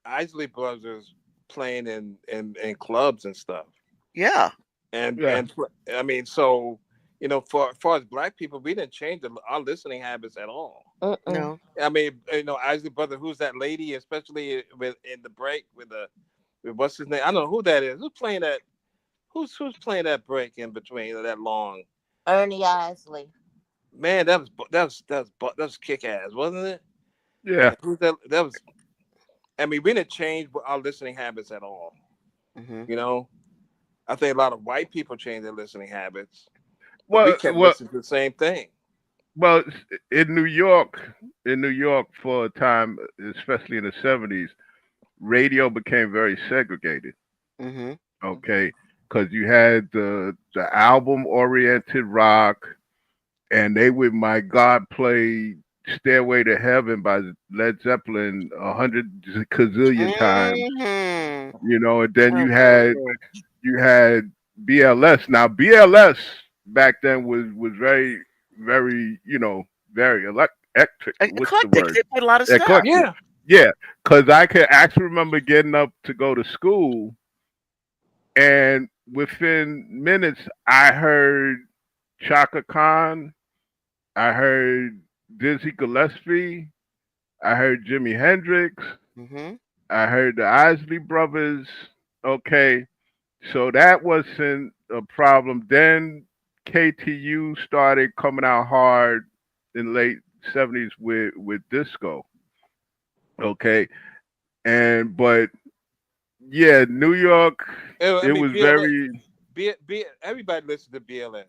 Isley Brothers playing in clubs and stuff, Yeah. and Yeah. and I mean, so for as far as black people, we didn't change our listening habits at all. Mm-mm. No. I mean, Isley Brother, who's that lady, especially with in the break with what's his name? I don't know who that is. Who's playing that? Who's playing that break in between that long? Ernie Isley. Man, that was kick ass, wasn't it? Yeah. And who's that? That was. I mean, we didn't change our listening habits at all. Hmm. You know, I think a lot of white people changed their listening habits, but we Well, kept well, listening to the same thing. well. In New York, for a time, especially in the '70s, radio became very segregated. Hmm. Okay, because you had the album oriented rock, and they would, my God, play "Stairway to Heaven" by Led Zeppelin 100 gazillion times. Hmm. And then you had Okay. you had BLS. Now BLS back then was very, very, very electric. What's the Eclectic. word? They played a lot of stuff. Eclectic. Yeah. Yeah, because I could actually remember getting up to go to school, and within minutes I heard Chaka Khan, I heard Dizzy Gillespie, I heard Jimi Hendrix, Hmm. I heard the Isley Brothers. Okay, so that wasn't a problem. Then KTU started coming out hard in late '70s with disco. Okay, but yeah, New York, I it mean, was BLS. very, Everybody listened to BLS.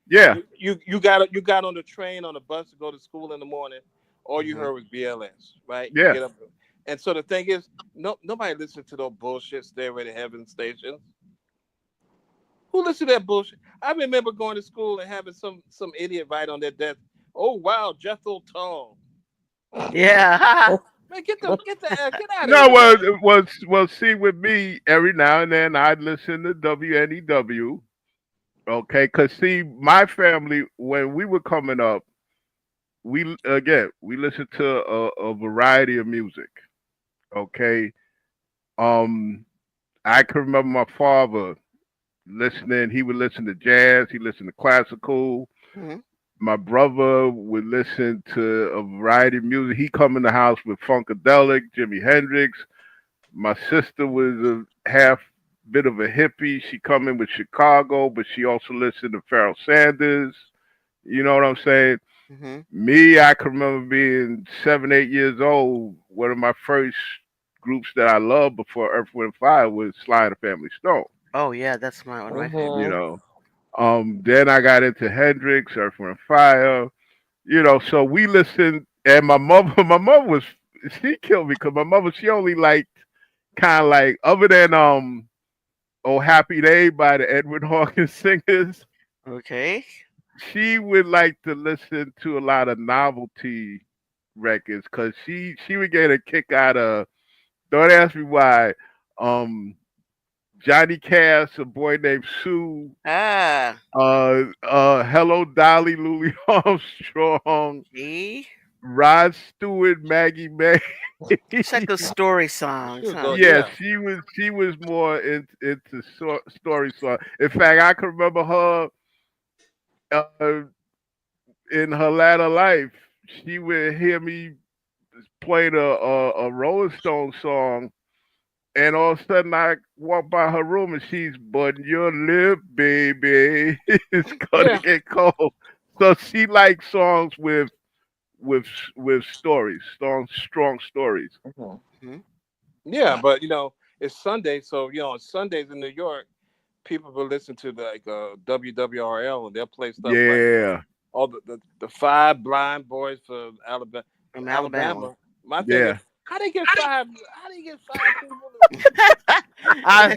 yeah. You got on the train on the bus to go to school in the morning. All you Hmm. heard was BLS, right? You Yeah. get up, and so the thing is, nobody listened to those bullshit Stairway to Heaven stations. Who listened to that bullshit? I remember going to school and having some idiot write on their desk. Oh wow, Jethro Tull. Yeah. Man, get out of No, here, well, man. see, with me, every now and then I'd listen to WNEW. Okay, because see, my family, when we were coming up, we listened to a variety of music. Okay, um, I can remember my father listening. He would listen to jazz. He listened to classical. Hmm. My brother would listen to a variety of music. He come in the house with Funkadelic, Jimi Hendrix. My sister was a half bit of a hippie. She come in with Chicago, but she also listened to Pharoah Sanders. You know what I'm saying? Hmm. Me, I can remember being 7, 8 years old. One of my first groups that I loved before Earth, Wind, and Fire was Sly and the Family Stone. Oh yeah, that's one of my You favorites. Mm-hmm. know, then I got into Hendrix, Earth, Wind, and Fire. So we listened, and my mother, she killed me because my mother, she only liked kind of like, other than "Oh Happy Day" by the Edward Hawkins singers, Okay. she would like to listen to a lot of novelty records because she would get a kick out of. Don't ask me why. Um, Johnny Cash, A Boy Named Sue, Ah. Hello Dolly, Louis Armstrong, See? Rod Stewart, Maggie May. It's like those story She songs, was huh? going, Yeah, yeah. she was more into story song. In fact, I can remember her uh, in her latter life. She would hear me play a Rolling Stone song, and all of a sudden I walk by her room and she's button your lip, baby. It's gonna Yeah. get cold. So she likes songs with stories, strong stories. Mhm. Hmm. Yeah, but it's Sunday, so on Sundays in New York, people will listen to like WWRL, and they'll play stuff like Yeah, all the five blind boys from Alabama. From Alabama. Alabama. My thing is, yeah. how they get five? How they get five people? I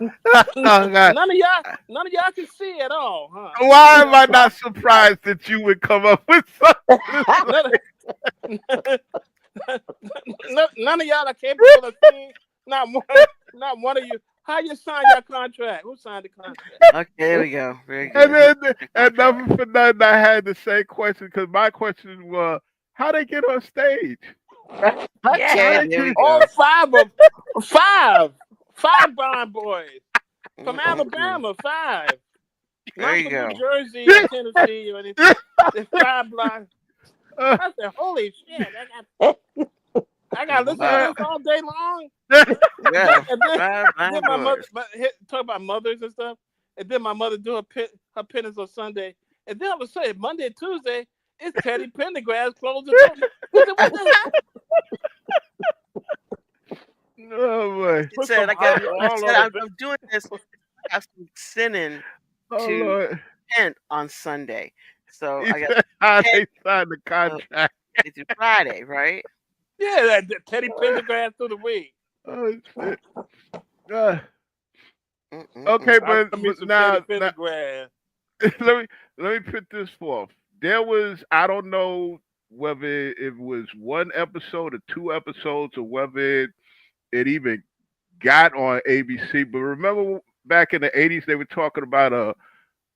oh God. None of y'all can see at all, huh? Why am I not surprised that you would come up with something? None, none of y'all are capable of seeing. Not one. Not one of you. How you signed your contract? Who signed the contract? Okay, there we go. Very And good. then, Good and contract. nothing for nothing, I had the same question because my question was, how they get on stage? How Okay, they there we get? All go. five blind boys from Mm-mm-mm. Alabama. Five. There not you from New go. Jersey or Tennessee or anything. It's 5 blocks. I said, "Holy shit! I got to listen to Wow. this all day long." Yeah. And Five then blind my mother doors. talk about mothers and stuff. And then my mother do her penance on Sunday. And then I was saying Monday and Tuesday, it's Teddy Pendergrass closing doors. I said, "What the Oh boy. He put said, some "I got." He all said, on the I'm doing this. I have some sinning Oh to Lord. repent on Sunday, so He I got said how ten they signed the uh, contract. through Friday, right? yeah, that Teddy Pendergrass through the week. Oh shit. Uh, Mm-mm-mm. okay, I but, love me some Teddy now Pendergrass. let me put this forth. There was, I don't know whether it was one episode or two episodes or whether it even got on ABC. But remember back in the '80s, they were talking about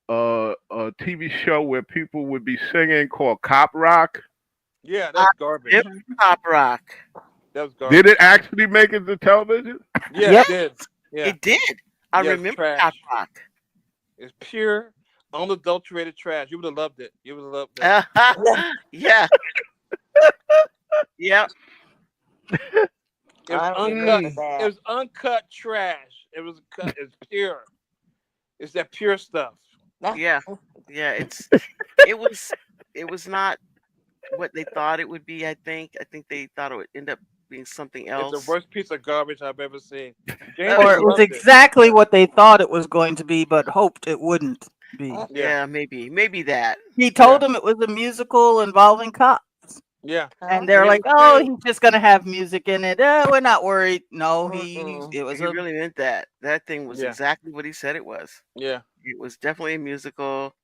a TV show where people would be singing called Cop Rock. Yeah, I that's did garbage. Mhm. pop rock. That was Did it garbage. actually make it to television? Yeah, Yep. it did. Yeah, It did. I yeah, it's remember pop trash. rock. It's pure, unadulterated trash. You would have loved it. You would have loved it. Yeah. Yeah. It was I don't uncut. remember Mm. It that. was uncut trash. It was cut. It's pure. It's that pure stuff. Yeah. Yeah. It was it was not what they thought it would be. I think they thought it would end up being something It's the else. worst piece of garbage I've ever seen. James Or would it have was loved it. exactly what they thought it was going to be, but hoped it wouldn't be. Yeah, Yeah, maybe that. He yeah, told them it was a musical involving cops. yeah. And And they're it like, was "Oh, pure. he's just gonna have music in it. We're not worried." No, Mm-mm. it was He a really meant that. That thing was Yeah, exactly what he said it was. yeah, It was definitely a musical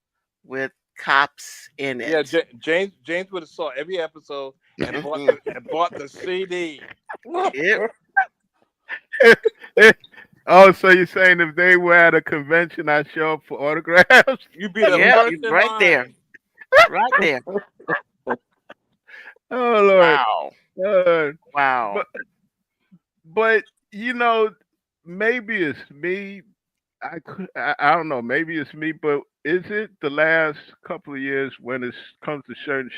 with cops in yeah. it. James would have saw every episode and Mhm. bought the CD. Yep. Oh, so you're saying if they were at a convention, I'd show up for autographs? You'd be the Yeah, first you in right there. line. Right there. Oh Lord. Wow. Uh, Wow. but but you know, maybe it's me. I don't know. Maybe it's me, but is it the last couple of years when it comes to certain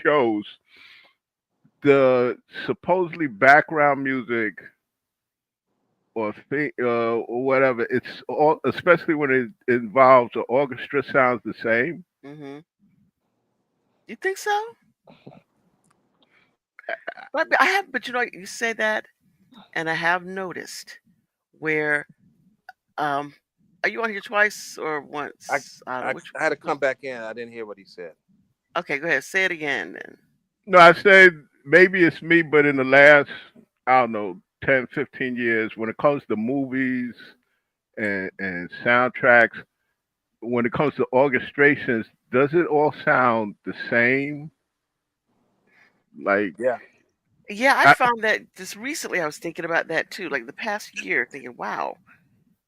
shows, the supposedly background music or or whatever, it's all, especially when it involves an orchestra, sounds the same. Mhm. You think so? But I have. But you know, you say that, and I have noticed where. Um, are you on here twice or I, once? I don't know I which. I had to Which one. come back in. I didn't hear what he said. Okay, go ahead. Say it again. Then. No, I said maybe it's me, but in the last, I don't know, 10, 15 years, when it comes to movies and soundtracks, when it comes to orchestrations, does it all sound the same? Like, Yeah, Yeah, I I, found that just recently. I was thinking about that too, like the past year, thinking, "Wow,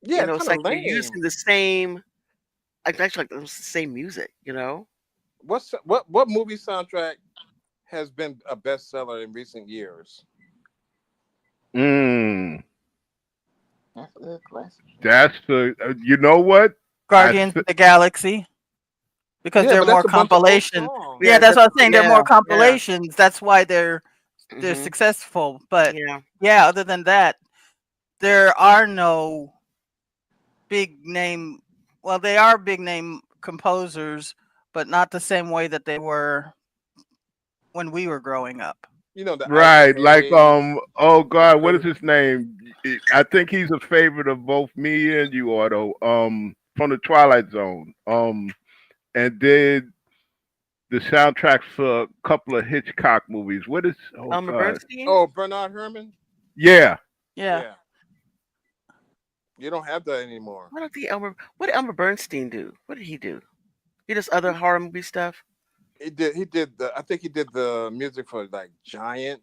yeah. It's it's kind of like they're lame. using the same, like actually, like it's the same music." What movie soundtrack has been a bestseller in recent years? mm, That's a good question. that's the, you know what? I, Guardians of the Galaxy because Yeah, they're but more that's a bunch of old compilations. songs. Yeah, Yeah, that's that's what I'm saying. They're more yeah, compilations. That's why they're hmm successful. But yeah. yeah, other than that, there are no big name. Well, they are big name composers, but not the same way that they were when we were growing up. You know the Isaac right, like, Hayes, oh the God, what is Curtis. his name? I think he's a favorite of both me and you, Otto. From the Twilight Zone. And did the soundtrack for a couple of Hitchcock movies. What is? Oh Elmer God. Bernstein. Oh, Bernard Herrmann. Yeah. Yeah. Yeah, you don't have that anymore. What did Elmer? What did Elmer Bernstein do? What did he do? He does other horror movie stuff. He did. He did the. I think he did the music for like Giant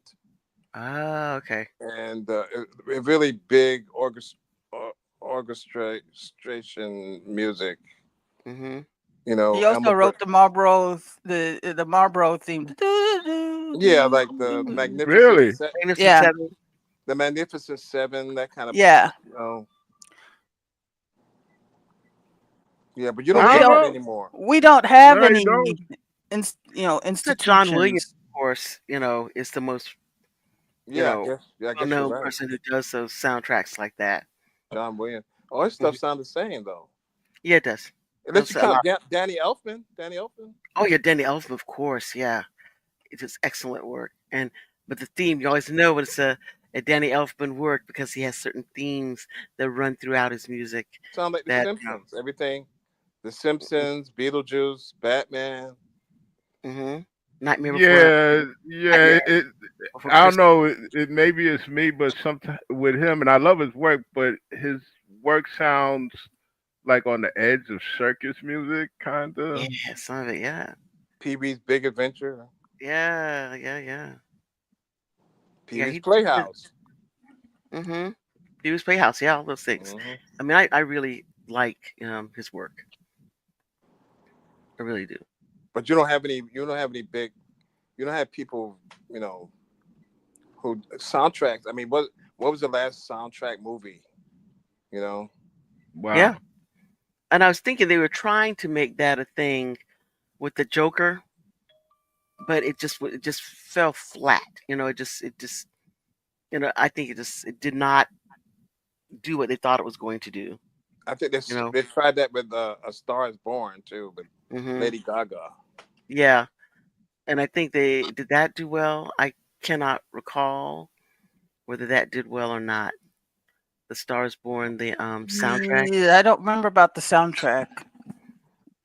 Ah, okay. and a really big orchestration music. Hmm. You know, He also wrote the Marlboro theme. yeah, like the Really? Magnificent Yeah, Seven. The Magnificent Seven, that kind of, yeah. you know. Yeah, but you don't But I we get don't that don't. know. anymore. We don't have No, you any, don't. The John Williams, institutions. of course, is the most, you Yeah, I know, guess. Yeah, I guess you're well-known right. person who does those soundtracks like that. John Williams. All his Mhm. stuff sounds the same though. Yeah, it does. Unless you Those a count lot. Danny Elfman. Danny Elfman. Oh yeah, Danny Elfman, of course. Yeah, it is excellent work. But the theme, you always know when it's a Danny Elfman work because he has certain themes that run throughout his music. Sound like The That Simpsons. Everything. The Simpsons, Beetlejuice, Batman. hmm Nightmare Before Yeah, yeah. Nightmare Before I don't Christmas. know. Maybe it's me, but sometimes with him, and I love his work, but his work sounds like on the edge of circus music, kind Yeah, of. some of it. Yeah, Pee Wee's Big Adventure. yeah, yeah, yeah. Pee Yeah, Wee's he did. Playhouse. Mm-hmm. He was Playhouse. Yeah, all those things. Hmm. I mean, I really like his work. I really do. But you don't have any. You don't have any big. You don't have people. You know who soundtracks. I mean, what was the last soundtrack movie? You know. Yeah, Wow. and I was thinking they were trying to make that a thing with the Joker, but it just fell flat. It just I think it did not do what they thought it was going to do. I think You know. they tried that with A Star Is Born too, with Hmm. Lady Gaga. Yeah, and I think they did that do well. I cannot recall whether that did well or not. The Stars Born, the soundtrack. Yeah, I don't remember about the soundtrack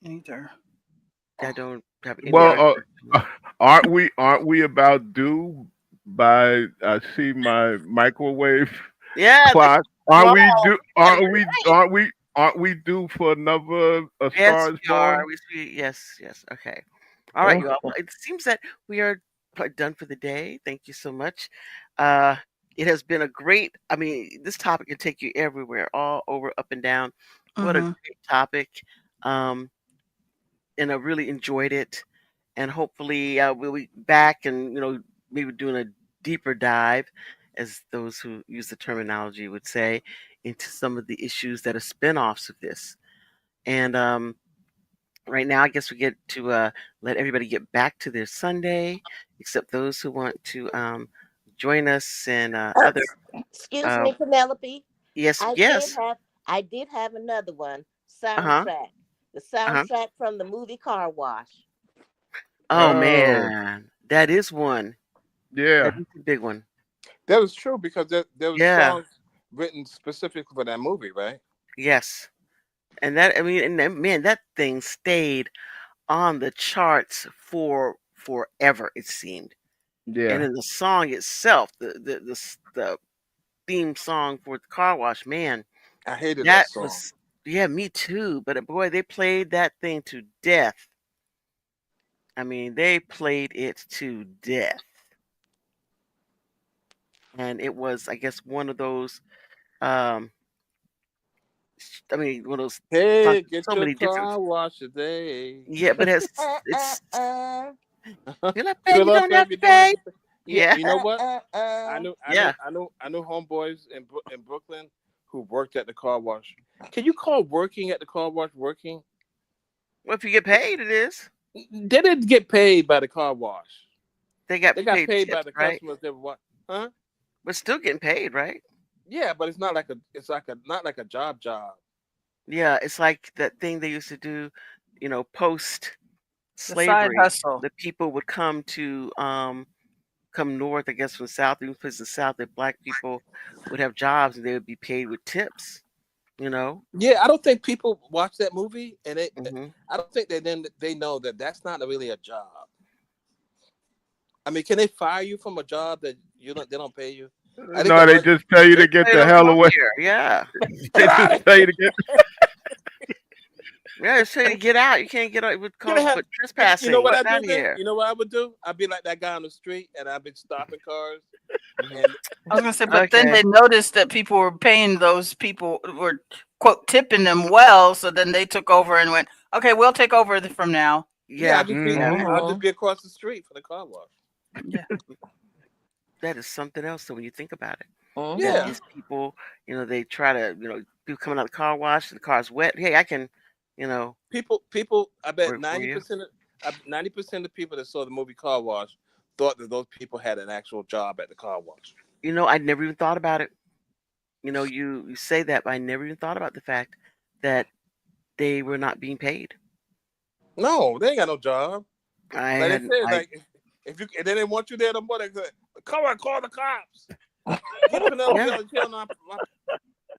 either. I don't have any Well, recollection. aren't we about due by? I see my microwave Yeah, clock. you Aren't are. we due? Yeah, you're right. Aren't we due for another A Yes, Star Is we are. Born? Yes, yes. Okay. All right, Oh, you all. Well, it seems that we are done for the day. Thank you so much. Uh, it has been a great. I mean, this topic can take you everywhere, all over, up and down. What a Hmm. great topic. Um, and I really enjoyed it. And hopefully, we'll be back and maybe doing a deeper dive, as those who use the terminology would say, into some of the issues that are spin-offs of this. And right now, I guess we get to let everybody get back to their Sunday, except those who want to join us and Uh, other. excuse Uh, me, Penelope. yes, I did yes. have I did have another one Uh huh. soundtrack. The Uh huh. soundtrack from the movie Car Wash. Oh oh, man, that is one. That yeah, is a big one. That was true because there was Yeah. songs written specifically for that movie, right? Yes. And that I mean, and man, that thing stayed on the charts for forever. It seemed. And yeah. then the song itself, the theme song for the car wash, man, I hated that that song. was yeah, me too. But boy, they played that thing to death. I mean, they played it to death, and it was, I guess, one of those. Um, I mean, one of those songs Hey, with get so your many different. car washed today. Yeah, but Uh, it's uh, fill up and Fill you up don't have if to you don't have pay. to pay. Yeah, Yeah, you know what? I uh. knew, I knew, yeah. I knew, I knew homeboys in Brooklyn who worked at the car wash. Can you call working at the car wash working? Well, if you get paid, it is. They didn't get paid by the car wash. They got They got paid paid by tips, the right? customers that were, huh? But still getting paid, right? Yeah, but it's not like not like a job. Yeah, it's like that thing they used to do, post The side slavery. hustle. The people would come north, I guess from the south, even places in the south, that black people would have jobs and they would be paid with tips, you know? Yeah, I don't think people watch that movie, and Hmm. I don't think they know that that's not really a job. I mean, can they fire you from a job that they don't pay you? I think No, that they was just tell you They to get say, the don't come hell over away. here. Yeah. get They out just of tell you here. to get. Yeah, they say to get out. You can't get out. It would Can I call have? for You know trespassing. what Get I out do of then? here. You know what I would do? I'd be like that guy on the street, and I've been stopping cars, Hmm. and I was gonna say, but then Okay. they noticed that people were paying those people were quote tipping them well, so then they took over and went, okay, we'll take over from now. yeah, Yeah. Yeah. I'll just Mm-hmm. be across the street for the car wash. Yeah. That is something else. So when you think about it, that Yeah, Mm-hmm. these people, they try to, people coming out of the car wash, the car's wet. Hey, I can, You know, People. I bet were you? 90% of people that saw the movie Car Wash thought that those people had an actual job at the car wash. You know, I never even thought about it. You know, you say that, but I never even thought about the fact that they were not being paid. No, they ain't got no job. I Like they hadn't. said, I like if you and they didn't want you there no more, they said, "Come on, call the cops. Get Penelope yeah, on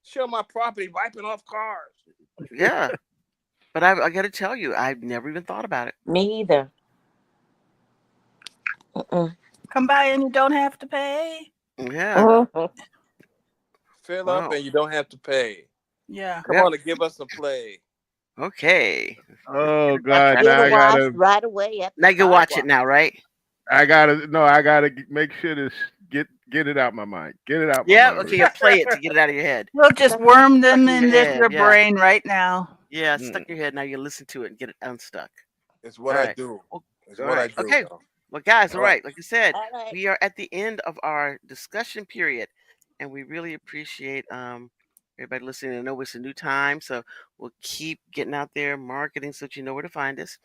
share my property, wiping off cars." yeah. But I got to tell you, I've never even thought about it. Me either. Mm-mm. Come by and you don't have to pay. Yeah. Mhm. Fill up Wow. and you don't have to pay. Yeah. Come Yep. on and give us some play. Okay. Let's get Oh a contract. God, Get now a I wash gotta, right away at the Now you can car watch it wash. now, right? no, I gotta make sure this get it out my mind. Get it out my Yeah. mind. Okay, Real you gotta play it to get it out of your head. We'll just worm them Stuck in your into head. your Yeah. brain right now. Yeah. It's stuck quick. in your head. Now you listen to it and get it unstuck. It's what All I right. do. Well, It's all what I right. do, Okay. y'all. Well, guys, All all right. right. Like I said, All right. we are at the end of our discussion period, and we really appreciate everybody listening. I know it's a new time, so we'll keep getting out there marketing so that you know where to find us.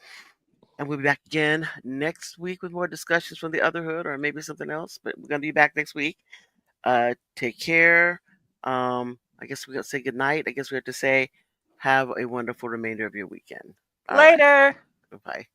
And we'll be back again next week with more discussions from the Otherhood or maybe something else. But we're gonna be back next week. Take care. I guess we gotta say good night. I guess we have to say have a wonderful remainder of your weekend. All right. Later. Bye.